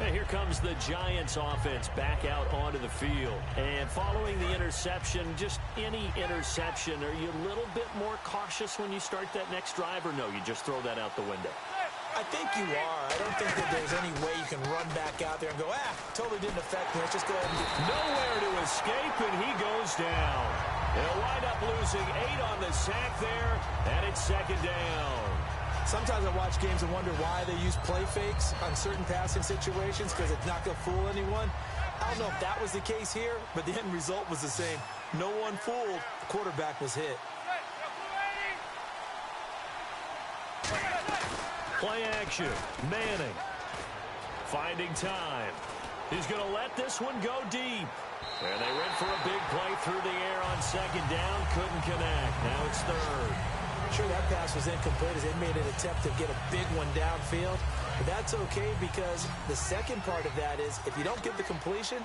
And here comes the Giants offense back out onto the field. And following the interception, just any interception, are you a little bit more cautious when you start that next drive, or no, you just throw that out the window? I think you are. I don't think that there's any way you can run back out there and go, totally didn't affect me. Let's just go ahead and get... Nowhere to escape, and he goes down. They'll wind up losing 8 on the sack there, and it's 2nd down. Sometimes I watch games and wonder why they use play fakes on certain passing situations, because it's not going to fool anyone. I don't know if that was the case here, but the end result was the same. No one fooled. The quarterback was hit. Play action. Manning finding time. He's going to let this one go deep. And they went for a big play through the air on 2nd down. Couldn't connect. Now it's 3rd. Sure, that pass was incomplete as they made an attempt to get a big one downfield. But that's okay, because the second part of that is if you don't get the completion...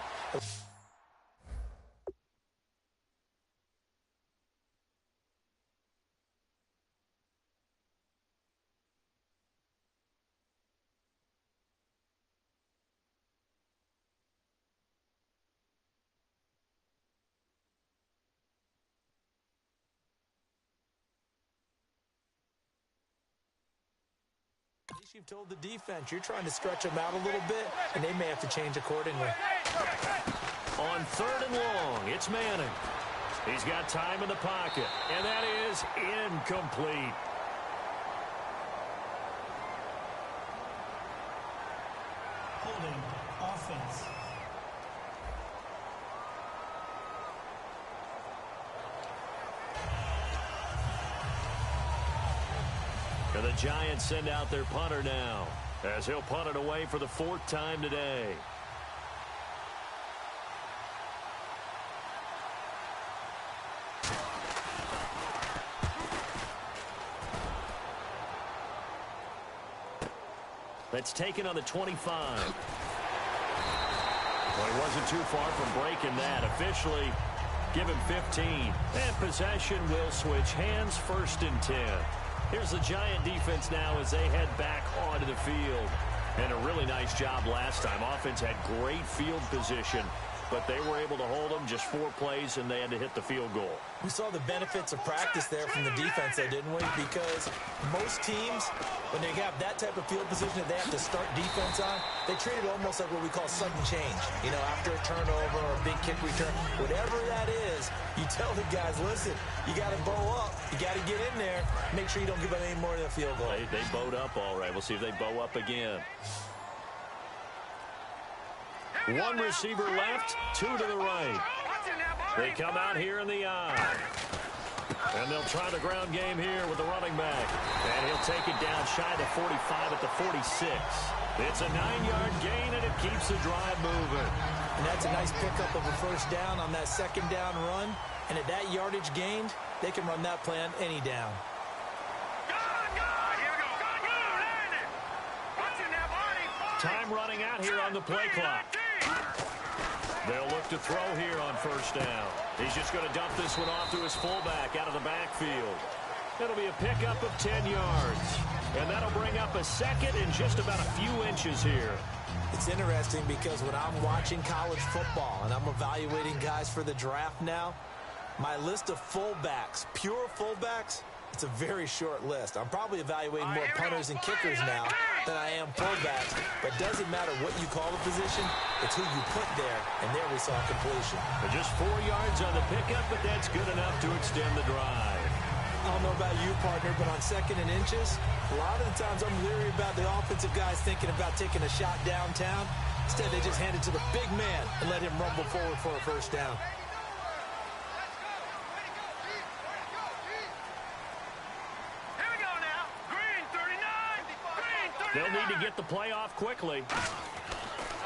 You've told the defense you're trying to stretch them out a little bit, and they may have to change accordingly. On 3rd and long, it's Manning. He's got time in the pocket, and that is incomplete. Holding offense. And the Giants send out their punter now, as he'll punt it away for the 4th time today. That's taken on the 25. Well, he wasn't too far from breaking that. Officially, give him 15. And possession will switch hands, 1st and 10. Here's the Giant defense now as they head back onto the field. And a really nice job last time. Offense had great field position, but they were able to hold them just 4 plays, and they had to hit the field goal. We saw the benefits of practice there from the defense, though, didn't we? Because most teams, when they have that type of field position that they have to start defense on, they treat it almost like what we call sudden change. You know, after a turnover or a big kick return, whatever that is, you tell the guys, listen, you got to bow up. You got to get in there. Make sure you don't give up any more than a field goal. They bowed up all right. We'll see if they bow up again. 1 receiver left, 2 to the right. They come out here in the eye. And they'll try the ground game here with the running back. And he'll take it down shy of 45 at the 46. It's a 9-yard gain, and it keeps the drive moving. And that's a nice pickup of a first down on that 2nd down run. And at that yardage gained, they can run that play on any down. Time running out here on the play clock. They'll look to throw here on 1st down. He's just going to dump this one off to his fullback out of the backfield. It'll be a pickup of 10 yards. And that'll bring up a 2nd and just about a few inches here. It's interesting because when I'm watching college football and I'm evaluating guys for the draft now, my list of fullbacks, pure fullbacks, It's a very short list. I'm probably evaluating more punters and kickers now than I am fullbacks, but it doesn't matter what you call the position, it's who you put there, and there we saw completion. Just 4 yards on the pickup, but that's good enough to extend the drive. I don't know about you, partner, but on 2nd and inches, a lot of the times I'm leery about the offensive guys thinking about taking a shot downtown. Instead, they just hand it to the big man and let him rumble forward for a first down. They'll need to get the play off quickly.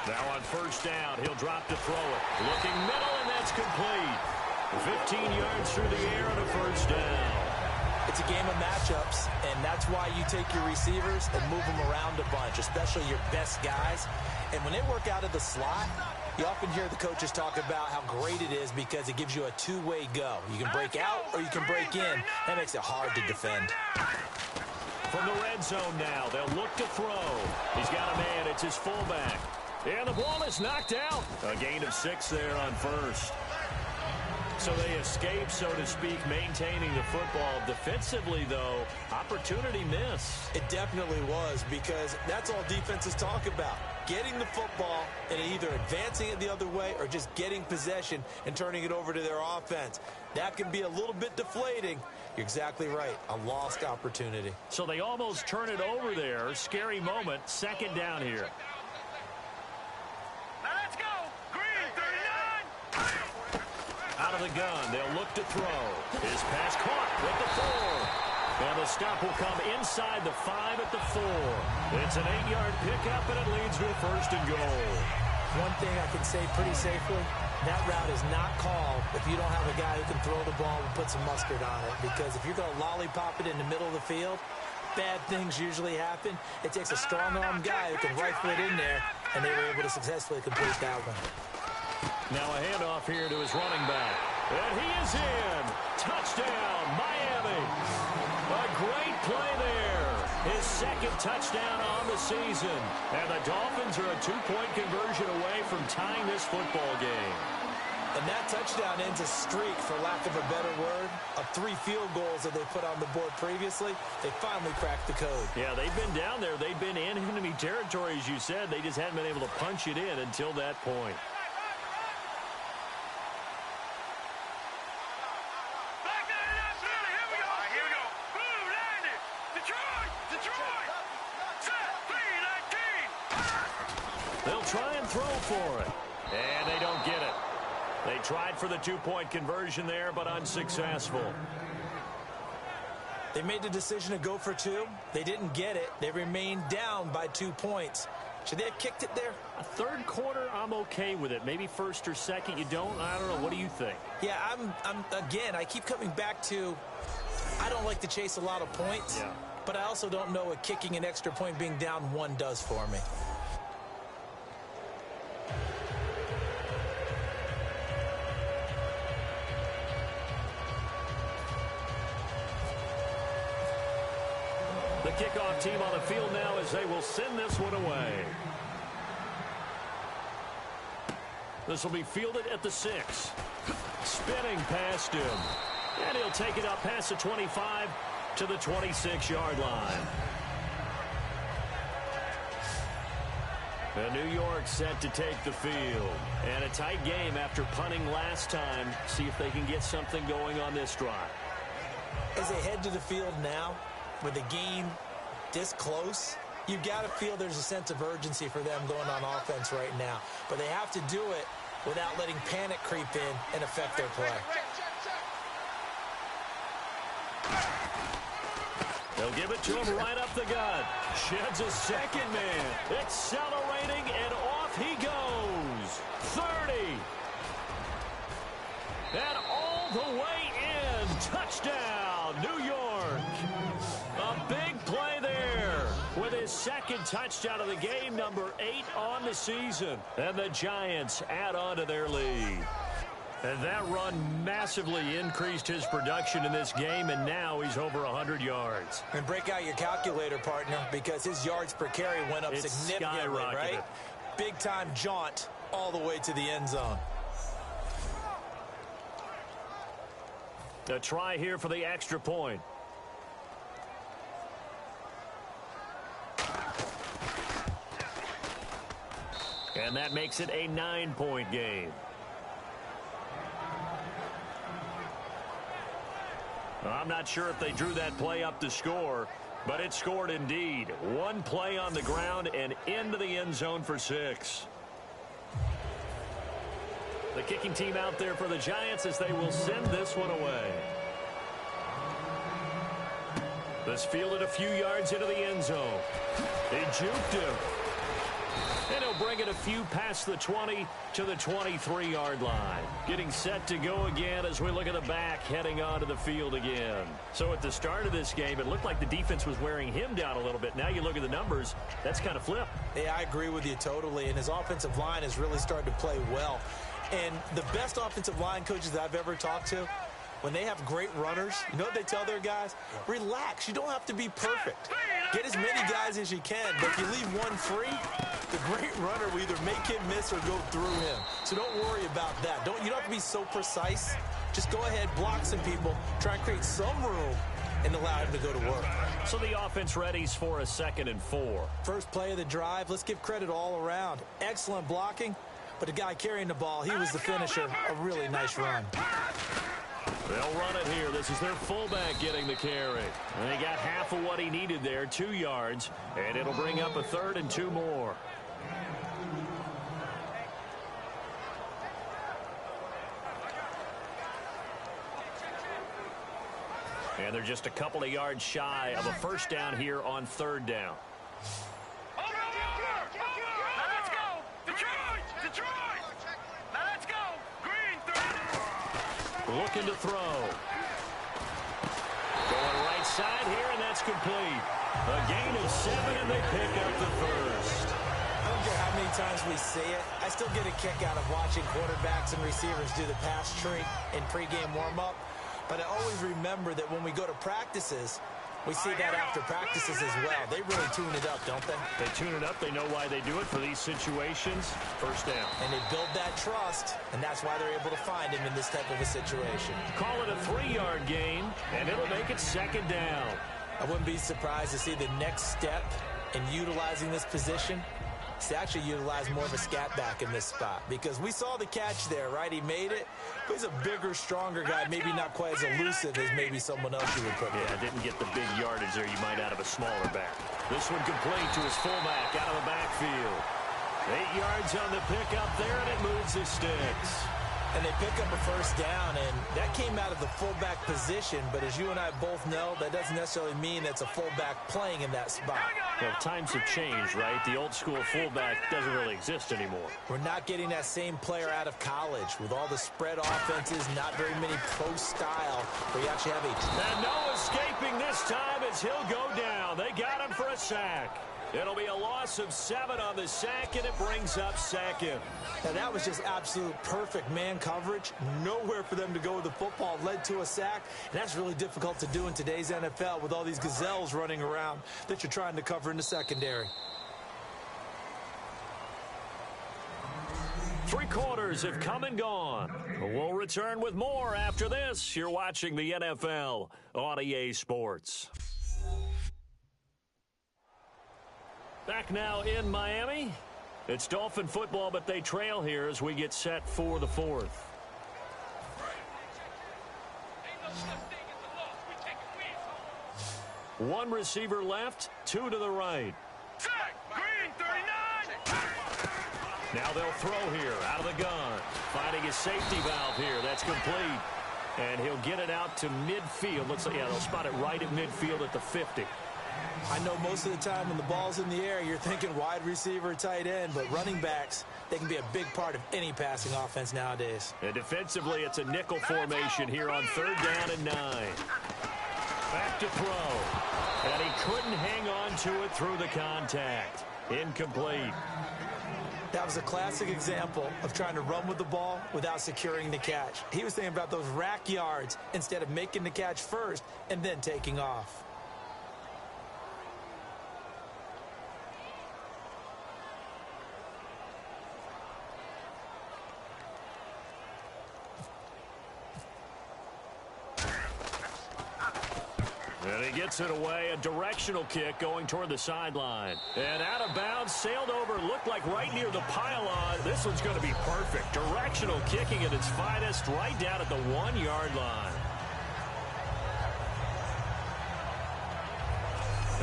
Now on first down, he'll drop to throw it. Looking middle, and that's complete. 15 yards through the air on a first down. It's a game of matchups, and that's why you take your receivers and move them around a bunch, especially your best guys. And when they work out of the slot, you often hear the coaches talk about how great it is because it gives you a two-way go. You can break out or you can break in. That makes it hard to defend. From the red zone now, they'll look to throw. He's got a man. It's his fullback. And the ball is knocked out. A gain of 6 there on first. So they escape, so to speak, maintaining the football. Defensively, though, opportunity miss. It definitely was, because that's all defenses talk about. Getting the football and either advancing it the other way or just getting possession and turning it over to their offense. That can be a little bit deflating. You're exactly right. A lost opportunity. So they almost turn it over there. Scary moment. 2nd down here. Now let's go. Green, 39. Out of the gun. They'll look to throw. His pass caught with the 4. And the stop will come inside the 5 at the 4. It's an 8-yard pickup, and it leads to a 1st and goal. One thing I can say pretty safely, that route is not called if you don't have a guy who can throw the ball and put some mustard on it. Because if you're going to lollipop it in the middle of the field, bad things usually happen. It takes a strong-arm guy who can rifle it in there, and they were able to successfully complete that one. Now a handoff here to his running back. And he is in. Touchdown, Miami. A great play there. His 2nd touchdown on the season. And the Dolphins are a 2-point conversion away from tying this football game. And that touchdown ends a streak, for lack of a better word, of 3 field goals that they put on the board previously. They finally cracked the code. Yeah, they've been down there. They've been in enemy territory, as you said. They just hadn't been able to punch it in until that point. They'll try and throw for it. And they don't get it. They tried for the 2-point conversion there, but unsuccessful. They made the decision to go for 2. They didn't get it. They remained down by 2 points. Should they have kicked it there? A 3rd quarter, I'm okay with it. Maybe 1st or 2nd, you don't? I don't know. What do you think? Yeah, again, I keep coming back to, I don't like to chase a lot of points. Yeah. But I also don't know what kicking an extra point being down 1 does for me. The kickoff team on the field now as they will send this one away. This will be fielded at the 6. Spinning past him. And he'll take it up past the 25 to the 26-yard line. And New York set to take the field. And a tight game after punting last time. See if they can get something going on this drive. As they head to the field now, with the game this close, you've got to feel there's a sense of urgency for them going on offense right now. But they have to do it without letting panic creep in and affect their play. They'll give it to him right up the gut. Sheds a 2nd man. Accelerating, and off he goes. 30. And all the way in. Touchdown, New York. A big play there with his 2nd touchdown of the game, number 8 on the season. And the Giants add on to their lead. And that run massively increased his production in this game, and now he's over 100 yards. And break out your calculator, partner, because his yards per carry went up significantly, right? Big-time jaunt all the way to the end zone. A try here for the extra point. And that makes it a 9-point game. I'm not sure if they drew that play up to score, but it scored indeed. One play on the ground and into the end zone for 6. The kicking team out there for the Giants as they will send this one away. This fielded a few yards into the end zone. They juked him. And he'll bring it a few past the 20 to the 23-yard line. Getting set to go again as we look at the back heading onto the field again. So at the start of this game, it looked like the defense was wearing him down a little bit. Now you look at the numbers, that's kind of flipped. Yeah, I agree with you totally. And his offensive line has really started to play well. And the best offensive line coaches that I've ever talked to, when they have great runners, you know what they tell their guys? Relax. You don't have to be perfect. Get as many guys as you can. But if you leave one free, the great runner will either make him miss or go through him. So don't worry about that. You don't have to be so precise. Just go ahead, block some people, try and create some room, and allow him to go to work. So the offense readies for a 2nd and 4. First play of the drive, let's give credit all around. Excellent blocking, but the guy carrying the ball, he was the finisher. A really nice run. They'll run it here. This is their fullback getting the carry. And they got half of what he needed there, 2 yards, and it'll bring up a 3rd and 2 more. And they're just a couple of yards shy of a first down here on 3rd down. Now let's go! Detroit! Detroit! Now let's go! Green 3. Looking to throw. Going right side here, and that's complete. A gain of 7, and they pick up the first. I don't care how many times we see it. I still get a kick out of watching quarterbacks and receivers do the pass tree in pregame warm-up. But I always remember that when we go to practices, we see that after practices as well. They really tune it up, don't they? They tune it up. They know why they do it for these situations. First down. And they build that trust, and that's why they're able to find him in this type of a situation. Call it a 3-yard gain, and it'll make it 2nd down. I wouldn't be surprised to see the next step in utilizing this position is to actually utilize more of a scat back in this spot, because we saw the catch there, right? He made it, but he's a bigger, stronger guy, maybe not quite as elusive as maybe someone else you would put there. Yeah, didn't get the big yardage there you might out of a smaller back. This one complete to his fullback out of the backfield. 8 yards on the pickup there, and it moves the sticks. And they pick up a first down, and that came out of the fullback position, but as you and I both know, that doesn't necessarily mean that's a fullback playing in that spot. Well, times have changed, right? The old school fullback doesn't really exist anymore. We're not getting that same player out of college with all the spread offenses, not very many pro style, where you actually have a... And no escaping this time as he'll go down. They got him for a sack. It'll be a loss of 7 on the sack, and it brings up 2nd. Now, that was just absolute perfect man coverage. Nowhere for them to go with the football. Led to a sack, and that's really difficult to do in today's NFL with all these gazelles running around that you're trying to cover in the secondary. 3 quarters have come and gone. We'll return with more after this. You're watching the NFL on EA Sports. Back now in Miami. It's Dolphin football, but they trail here as we get set for the 4th. One receiver left, 2 to the right. Green 39. Now they'll throw here out of the gun. Finding his safety valve here. That's complete. And he'll get it out to midfield. Looks like, yeah, they'll spot it right at midfield at the 50. I know most of the time when the ball's in the air, you're thinking wide receiver, tight end, but running backs, they can be a big part of any passing offense nowadays. And defensively, it's a nickel formation here on 3rd down and 9. Back to throw. And he couldn't hang on to it through the contact. Incomplete. That was a classic example of trying to run with the ball without securing the catch. He was thinking about those rack yards instead of making the catch first and then taking off. And he gets it away, a directional kick going toward the sideline. And out of bounds, sailed over, looked like right near the pylon. This one's going to be perfect. Directional kicking at its finest, right down at the 1-yard line.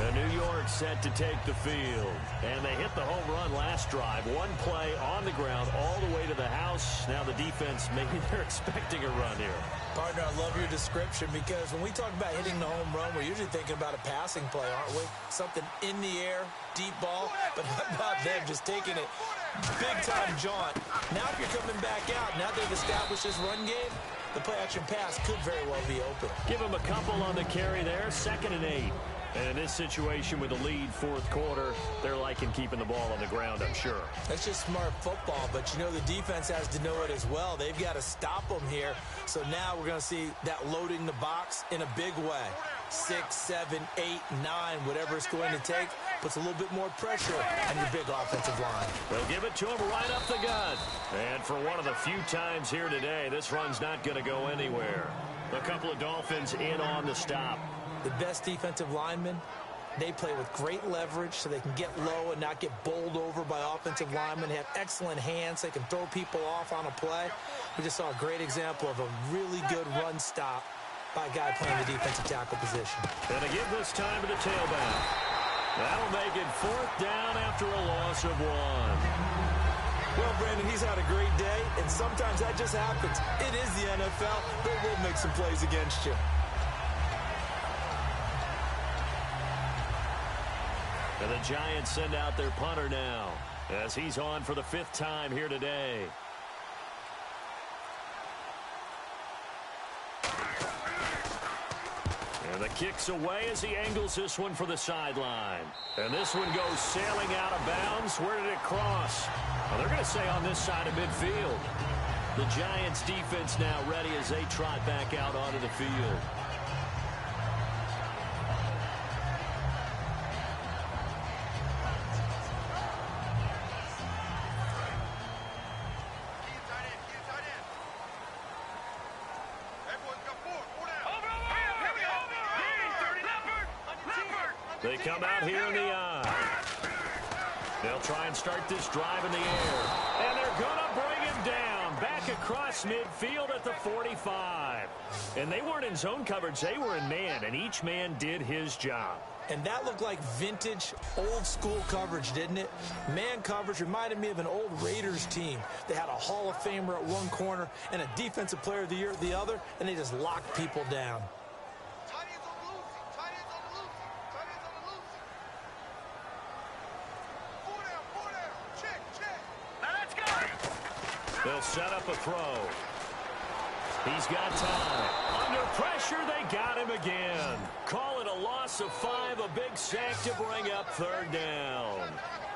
And New York set to take the field. And they hit the home run last drive. One play on the ground all the way to the house. Now the defense, maybe they're expecting a run here. Partner, I love your description because when we talk about hitting the home run, we're usually thinking about a passing play, aren't we? Something in the air, deep ball. But how about them just taking it big-time jaunt? Now if you're coming back out, now they've established this run game, the play-action pass could very well be open. Give them a couple on the carry there, 2nd and 8. And in this situation with the lead 4th quarter, they're liking keeping the ball on the ground, I'm sure. That's just smart football, but you know the defense has to know it as well. They've got to stop them here. So now we're going to see that loading the box in a big way. 6, 7, 8, 9, whatever it's going to take, puts a little bit more pressure on your big offensive line. They'll give it to him right up the gut. And for one of the few times here today, this run's not going to go anywhere. A couple of Dolphins in on the stop. The best defensive linemen, they play with great leverage so they can get low and not get bowled over by offensive linemen. They have excellent hands. They can throw people off on a play. We just saw a great example of a really good run stop by a guy playing the defensive tackle position. And they give this time to the tailback. That'll make it 4th down after a loss of 1. Well, Brandon, he's had a great day, and sometimes that just happens. It is the NFL. They will make some plays against you. And the Giants send out their punter now as he's on for the 5th time here today. And the kick's away as he angles this one for the sideline. And this one goes sailing out of bounds. Where did it cross? Well, they're going to say on this side of midfield. The Giants defense now ready as they trot back out onto the field. They come out here in the eye. They'll try and start this drive in the air. And they're going to bring him down. Back across midfield at the 45. And they weren't in zone coverage. They were in man. And each man did his job. And that looked like vintage, old-school coverage, didn't it? Man coverage reminded me of an old Raiders team. They had a Hall of Famer at one corner and a Defensive Player of the Year at the other, and they just locked people down. They'll set up a throw. He's got time. Under pressure, they got him again. Call it a loss of 5, a big sack to bring up 3rd down.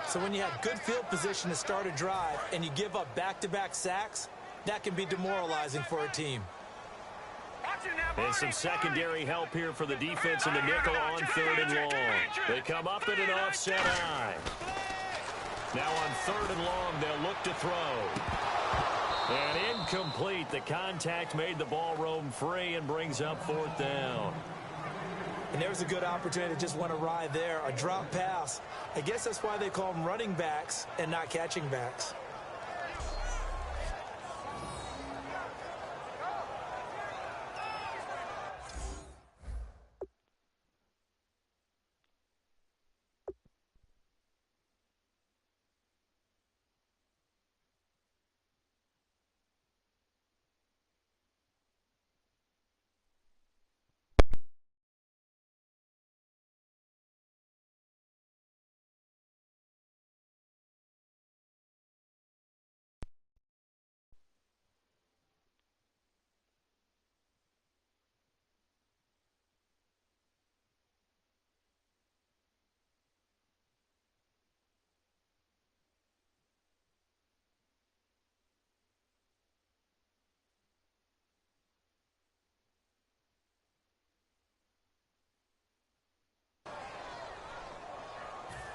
So when you have good field position to start a drive and you give up back-to-back sacks, that can be demoralizing for a team. And some secondary help here for the defense in the nickel on 3rd and long. They come up in an offset eye. Now on 3rd and long, they'll look to throw. And incomplete. The contact made the ball roam free and brings up 4th down. And there's a good opportunity to just went awry there. A drop pass. I guess that's why they call them running backs and not catching backs.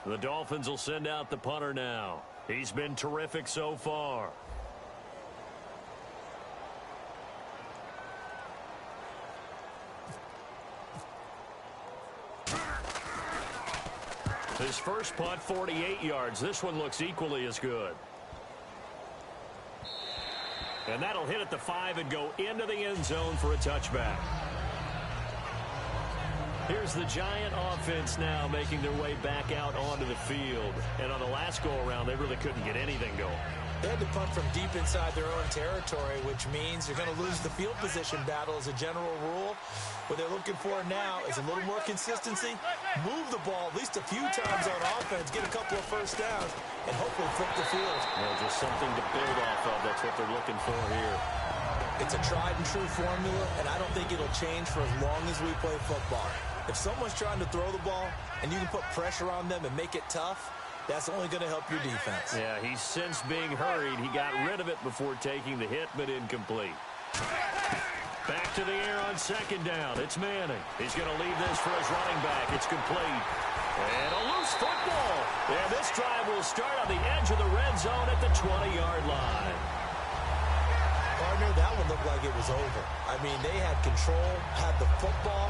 The Dolphins will send out the punter now. He's been terrific so far. His first punt, 48 yards. This one looks equally as good. And that'll hit at the 5 and go into the end zone for a touchback. Here's the Giant offense now making their way back out onto the field. And on the last go-around, they really couldn't get anything going. They had to punt from deep inside their own territory, which means you're going to lose the field position battle as a general rule. What they're looking for now is a little more consistency, move the ball at least a few times on offense, get a couple of first downs, and hopefully flip the field. Well, just something to build off of. That's what they're looking for here. It's a tried-and-true formula, and I don't think it'll change for as long as we play football. If someone's trying to throw the ball and you can put pressure on them and make it tough, that's only going to help your defense. Yeah, he's since being hurried. He got rid of it before taking the hit, but incomplete. Back to the air on second down. It's Manning. He's going to leave this for his running back. It's complete. And a loose football. And this drive will start on the edge of the red zone at the 20-yard line. Partner, that one looked like it was over. I mean, they had control, had the football,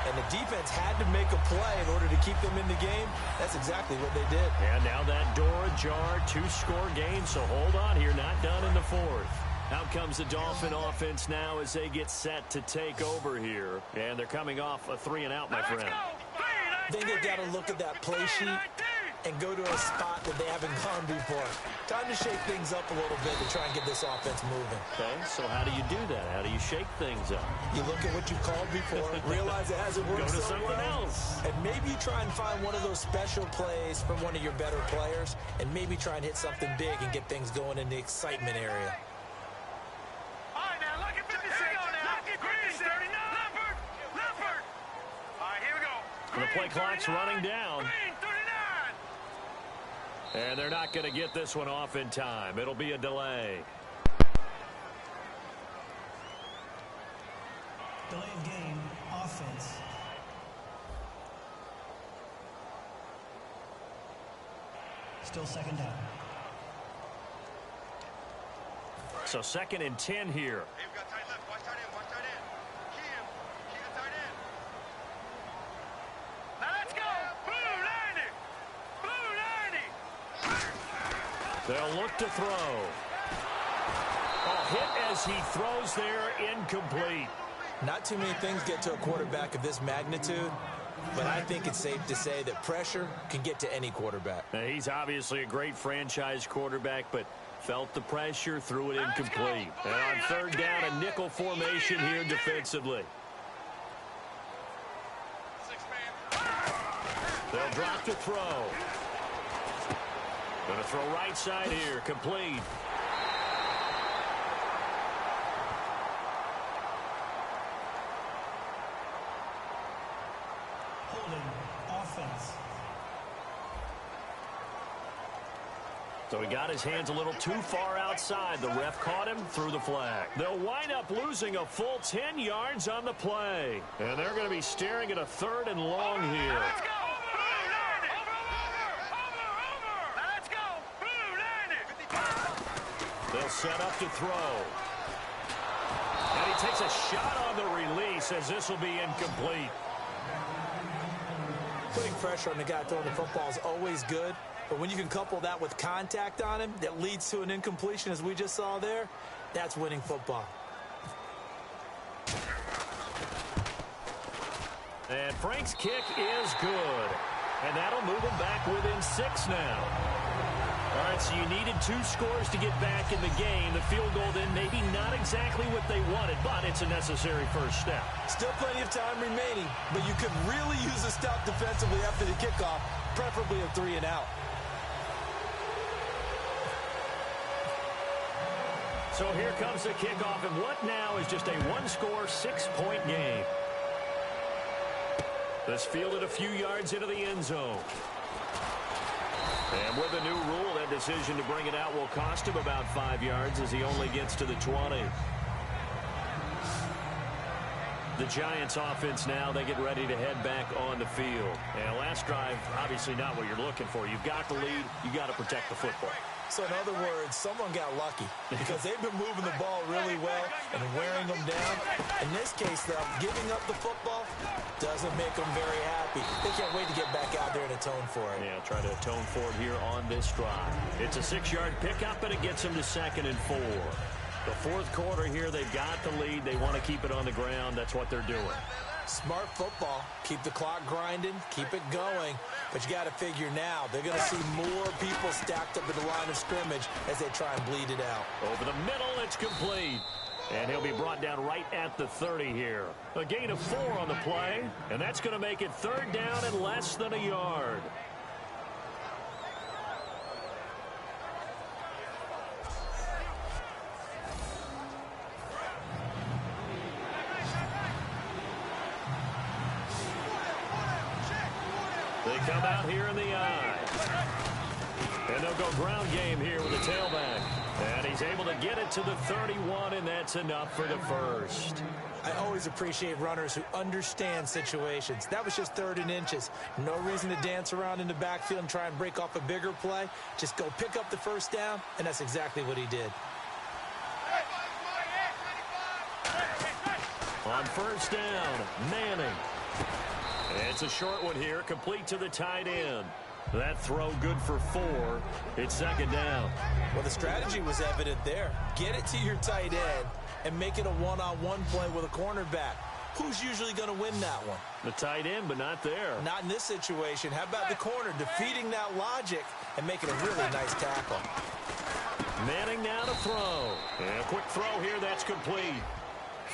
and the defense had to make a play in order to keep them in the game. That's exactly what they did. And now that door ajar, 2-score game, so hold on here, not done in the fourth. Out comes the Dolphin offense now as they get set to take over here. And they're coming off a 3-and-out, my friend. I think they've got to look at that play sheet and go to a spot that they haven't gone before. Time to shake things up a little bit to try and get this offense moving. Okay, so how do you do that? How do you shake things up? You look at what you called before, realize it hasn't worked Go to so something well, else. and maybe try and find one of those special plays from one of your better players, and maybe try and hit something big and get things going in the excitement area. All right, now look at 56. Look at Green 39. Leopard. All right, here we go. The play clock's 39. running down. Green 39. And they're not going to get this one off in time. It'll be a delay. Delay of game, offense. Still second down. So 2nd and 10 here. Hey, we've got tight left. Watch tight end. Watch tight end. Key him. Key the tight end. Now let's go. Blue 90. Blue 90. They'll look to throw. Oh, hit as he throws there, incomplete. Not too many things get to a quarterback of this magnitude, but I think it's safe to say that pressure can get to any quarterback. Now, he's obviously a great franchise quarterback, but felt the pressure, threw it incomplete. And on 3rd down, a nickel formation here defensively. They'll drop to throw. Going to throw right side here, complete. Offense. So he got his hands a little too far outside. The ref caught him, threw the flag. They'll wind up losing a full 10 yards on the play. And they're going to be staring at a 3rd and long here. Let's go. Blue 90. Over. Now let's go. Blue 90. They'll set up to throw. And he takes a shot on the release as this will be incomplete. Putting pressure on the guy throwing the football is always good, but when you can couple that with contact on him that leads to an incompletion, as we just saw there, that's winning football. And Frank's kick is good. And that'll move him back within 6 now. All right, so you needed 2 scores to get back in the game. The field goal then maybe not exactly what they wanted, but it's a necessary first step. Still plenty of time remaining, but you could really use a stop defensively after the kickoff, preferably a 3-and-out. So here comes the kickoff, and what now is just a 1-score, 6-point game. This fielded a few yards into the end zone. And with the new rule, that decision to bring it out will cost him about 5 yards as he only gets to the 20. The Giants offense now, they get ready to head back on the field. And last drive, obviously not what you're looking for. You've got the lead. You've got to protect the football. So in other words, someone got lucky because they've been moving the ball really well and wearing them down. In this case, though, giving up the football doesn't make them very happy. They can't wait to get back out there and atone for it. Yeah, try to atone for it here on this drive. It's a 6-yard pickup, and it gets them to 2nd and 4. The fourth quarter here, they've got the lead. They want to keep it on the ground. That's what they're doing. Smart football. Keep the clock grinding. Keep it going. But you got to figure now, they're going to see more people stacked up at the line of scrimmage as they try and bleed it out. Over the middle, it's complete. And he'll be brought down right at the 30 here. A gain of 4 on the play, and that's going to make it 3rd down and less than a yard. They come out here in the eye. And they'll go ground game here with the tailback. And he's able to get it to the 31, and that's enough for the first. I always appreciate runners who understand situations. That was just 3rd and inches. No reason to dance around in the backfield and try and break off a bigger play. Just go pick up the first down, and that's exactly what he did. On first down, Manning. It's a short one here, complete to the tight end. That throw good for 4. It's 2nd down. Well, the strategy was evident there. Get it to your tight end and make it a one-on-one play with a cornerback. Who's usually going to win that one? The tight end, but not there. Not in this situation. How about the corner defeating that logic and making a really nice tackle? Manning now to throw. And a quick throw here, that's complete.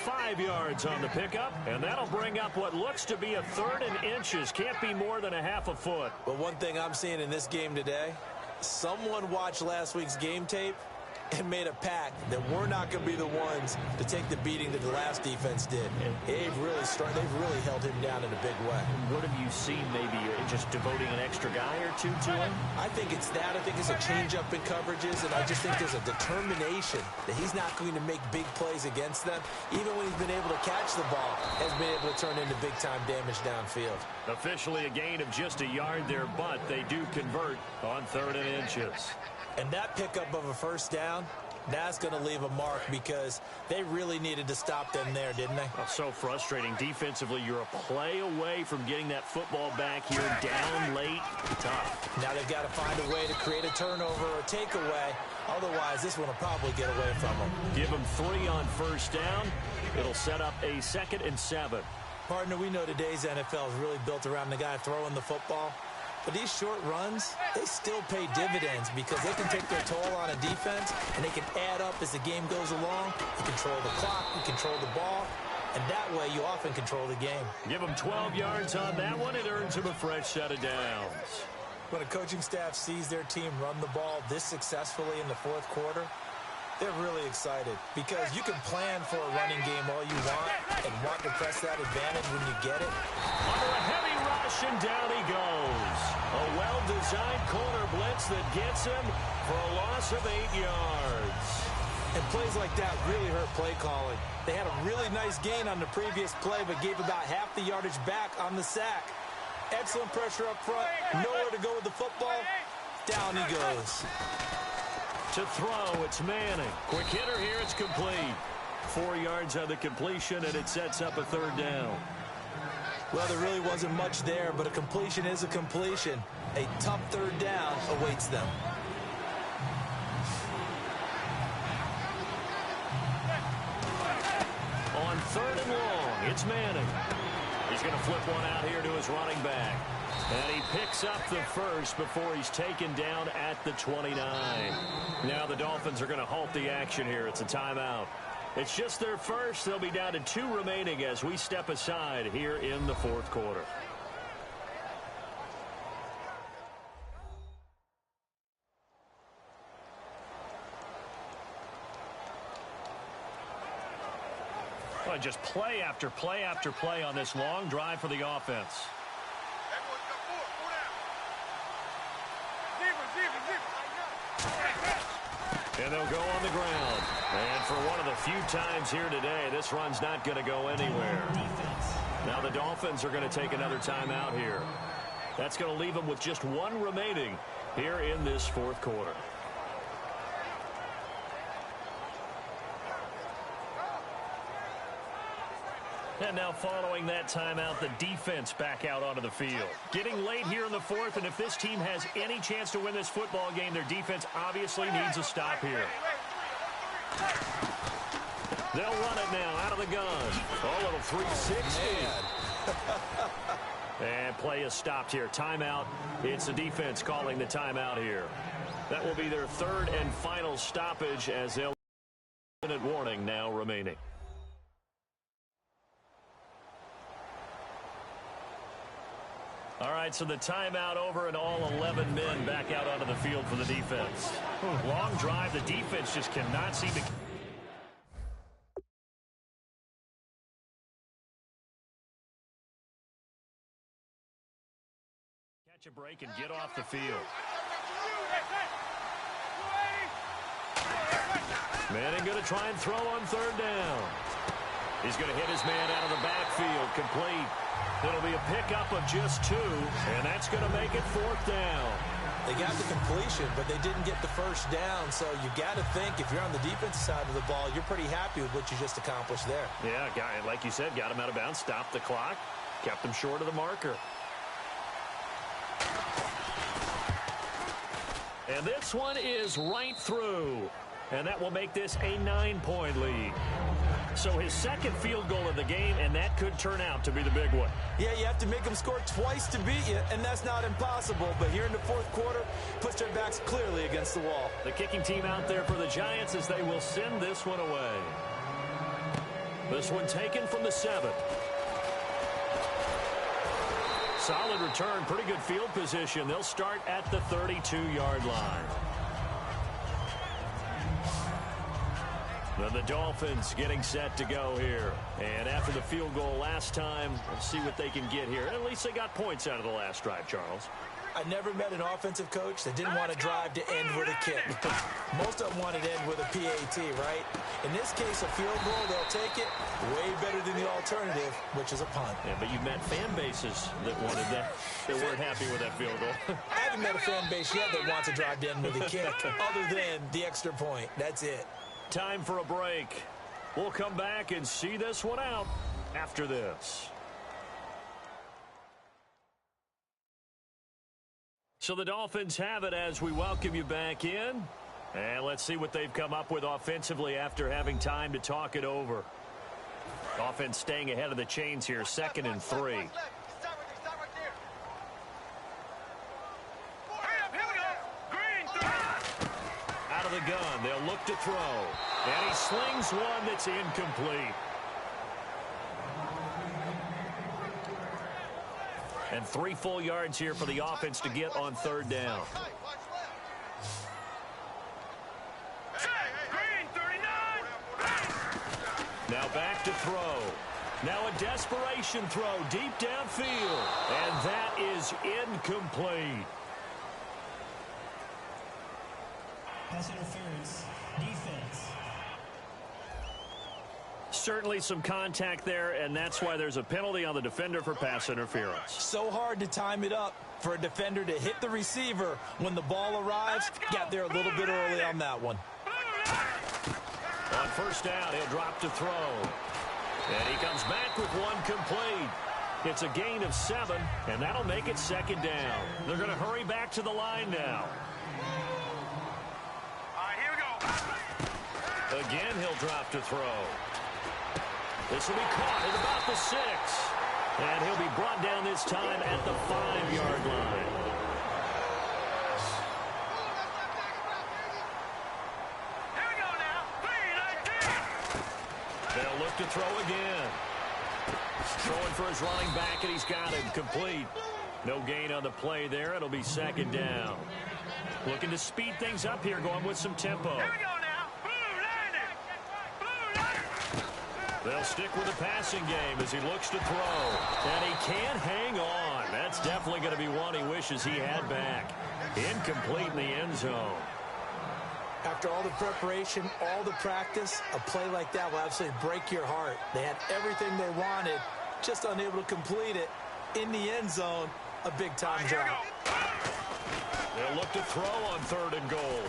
5 yards on the pickup, and that'll bring up what looks to be a 3rd and inches. Can't be more than a half a foot. But one thing I'm seeing in this game today, someone watched last week's game tape and made a pact that we're not going to be the ones to take the beating that the last defense did. And they've really held him down in a big way. What have you seen? Maybe just devoting an extra guy or two to him? I think it's that. I think it's a change-up in coverages, and I just think there's a determination that he's not going to make big plays against them. Even when he's been able to catch the ball, has been able to turn into big-time damage downfield. Officially a gain of just a yard there, but they do convert on 3rd and inches. And that pickup of a first down, that's going to leave a mark because they really needed to stop them there, didn't they? Oh, so frustrating. Defensively, you're a play away from getting that football back here down late. Tough. Now they've got to find a way to create a turnover or a takeaway. Otherwise, this one will probably get away from them. Give them 3 on first down. It'll set up a 2nd and 7. Partner, we know today's NFL is really built around the guy throwing the football. But these short runs, they still pay dividends because they can take their toll on a defense, and they can add up as the game goes along. You control the clock, you control the ball, and that way you often control the game. Give them 12 yards on that one. It earns them a fresh set of downs. When a coaching staff sees their team run the ball this successfully in the fourth quarter, they're really excited because you can plan for a running game all you want and want to press that advantage when you get it. Under a heavy rush, and down he goes. A well-designed corner blitz that gets him for a loss of 8 yards. And plays like that really hurt play calling. They had a really nice gain on the previous play, but gave about half the yardage back on the sack. Excellent pressure up front, nowhere to go with the football. Down he goes. To throw, it's Manning. Quick hitter here, it's complete. 4 yards on the completion, and it sets up a 3rd down. Well, there really wasn't much there, but a completion is a completion. A tough 3rd down awaits them. On 3rd and long, it's Manning. He's going to flip one out here to his running back. And he picks up the first before he's taken down at the 29. Now the Dolphins are going to halt the action here. It's a timeout. It's just their first. They'll be down to 2 remaining as we step aside here in the fourth quarter. Well, just play after play after play on this long drive for the offense. And they'll go on the ground. And for one of the few times here today, this run's not going to go anywhere. Now the Dolphins are going to take another timeout here. That's going to leave them with just 1 remaining here in this fourth quarter. And now following that timeout, the defense back out onto the field. Getting late here in the fourth, and if this team has any chance to win this football game, their defense obviously needs a stop here. They'll run it now out of the gun. Oh, little 360. And play is stopped here. Timeout. It's the defense calling the timeout here. That will be their third and final stoppage as they'll have a minute warning now remaining. All right, so the timeout over and all 11 men back out onto the field for the defense. Long drive. The defense just cannot seem to... catch a break and get off the field. Manning going to try and throw on third down. He's going to hit his man out of the backfield. Complete. It'll be a pickup of just 2, and that's going to make it fourth down. They got the completion, but they didn't get the first down, so you got to think if you're on the defensive side of the ball, you're pretty happy with what you just accomplished there. Yeah, like you said, got him out of bounds, stopped the clock, kept him short of the marker. And this one is right through, and that will make this a 9-point lead. So his second field goal of the game, and that could turn out to be the big one. Yeah, you have to make them score twice to beat you, and that's not impossible. But here in the fourth quarter, puts their backs clearly against the wall. The kicking team out there for the Giants as they will send this one away. This one taken from the 7. Solid return, pretty good field position. They'll start at the 32-yard line. Then the Dolphins getting set to go here. And after the field goal last time, we'll see what they can get here. At least they got points out of the last drive, Charles. I never met an offensive coach that didn't want to drive to end with a kick. Most of them wanted to end with a PAT, right? In this case, a field goal, they'll take it way better than the alternative, which is a punt. Yeah, but you've met fan bases that wanted that, that weren't happy with that field goal. I haven't met a fan base yet that wants to drive to end with a kick, other than the extra point. That's it. Time for a break. We'll come back and see this one out after this. So the Dolphins have it as we welcome you back in. And let's see what they've come up with offensively after having time to talk it over. Offense staying ahead of the chains here, 2nd and 3. Out of the gun, they'll look to throw. And he slings one that's incomplete. And 3 full yards here for the offense to get on third down. Now back to throw. Now a desperation throw deep downfield. And that is incomplete. Pass interference. Defense. Certainly some contact there, and that's why there's a penalty on the defender for pass interference. So hard to time it up for a defender to hit the receiver when the ball arrives. Got there a little bit early on that one. On first down, he'll drop to throw. And he comes back with one complete. It's a gain of 7, and that'll make it 2nd down. They're going to hurry back to the line now. Again, he'll drop to throw. This will be caught at about the 6. And he'll be brought down this time at the 5-yard line. Here we go now. 3-19. They'll look to throw again. Throwing for his running back, and he's got him complete. No gain on the play there. It'll be 2nd down. Looking to speed things up here, going with some tempo. Here we go now. They'll stick with the passing game as he looks to throw. And he can't hang on. That's definitely going to be one he wishes he had back. Incomplete in the end zone. After all the preparation, all the practice, a play like that will absolutely break your heart. They had everything they wanted, just unable to complete it. In the end zone, a big-time drop. They'll look to throw on 3rd and goal.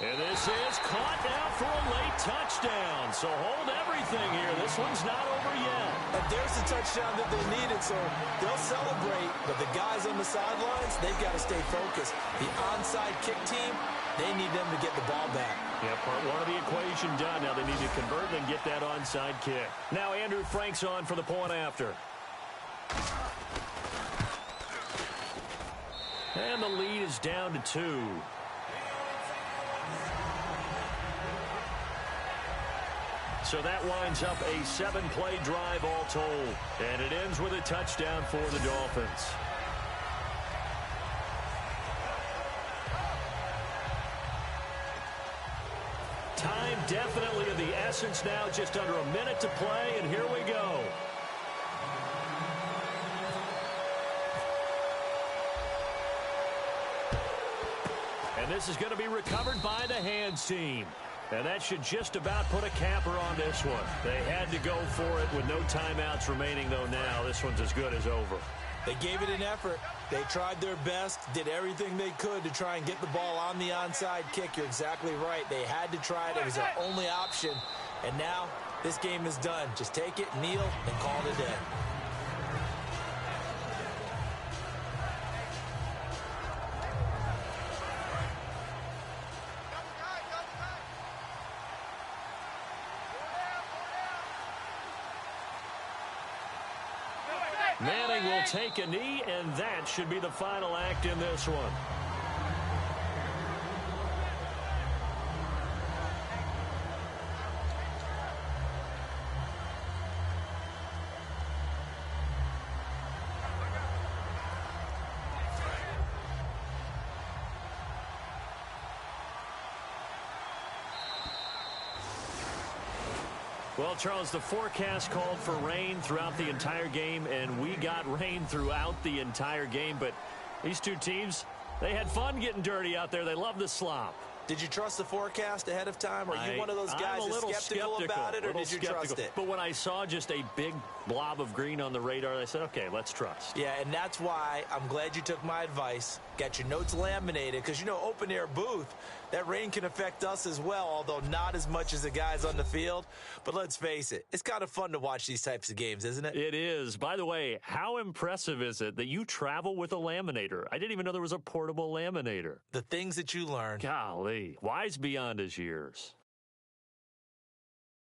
And this is caught now for a late touchdown. So hold everything here. This one's not over yet. And there's the touchdown that they needed, so they'll celebrate. But the guys on the sidelines, they've got to stay focused. The onside kick team, they need them to get the ball back. Yeah, part one of the equation done. Now they need to convert and get that onside kick. Now Andrew Frank's on for the point after. And the lead is down to 2. So that winds up a 7-play drive all told. And it ends with a touchdown for the Dolphins. Time definitely of the essence now. Just under a minute to play, and here we go. And this is going to be recovered by the hands team. And that should just about put a capper on this one. They had to go for it with no timeouts remaining, though now. This one's as good as over. They gave it an effort. They tried their best, did everything they could to try and get the ball on the onside kick. You're exactly right. They had to try it. It was their only option. And now this game is done. Just take it, kneel, and call it a day. Manning will take a knee, and that should be the final act in this one. Well, Charles, the forecast called for rain throughout the entire game, and we got rain throughout the entire game. But these two teams, they had fun getting dirty out there. They love the slop. Did you trust the forecast ahead of time? Are you one of those guys that's skeptical about it, or did you trust it? But when I saw just a big blob of green on the radar, I said, okay, let's trust. Yeah, and that's why I'm glad you took my advice. Got your notes laminated, because, you know, open-air booth, that rain can affect us as well, although not as much as the guys on the field. But let's face it, it's kind of fun to watch these types of games, isn't it? It is. By the way, how impressive is it that you travel with a laminator? I didn't even know there was a portable laminator. The things that you learn. Golly, wise beyond his years.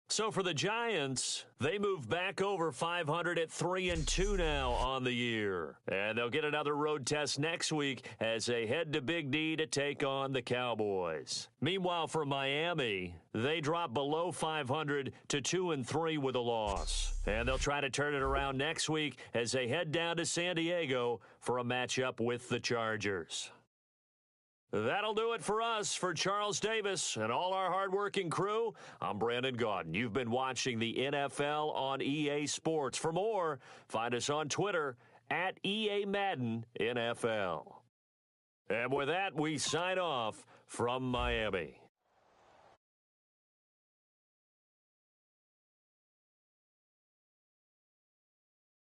So for the Giants, they move back over 500 at 3-2 now on the year. And they'll get another road test next week as they head to Big D to take on the Cowboys. Meanwhile, for Miami, they drop below 500 to 2-3 with a loss. And they'll try to turn it around next week as they head down to San Diego for a matchup with the Chargers. That'll do it for us. For Charles Davis and all our hardworking crew, I'm Brandon Gaudin. You've been watching the NFL on EA Sports. For more, find us on Twitter at EA Madden NFL. And with that, we sign off from Miami.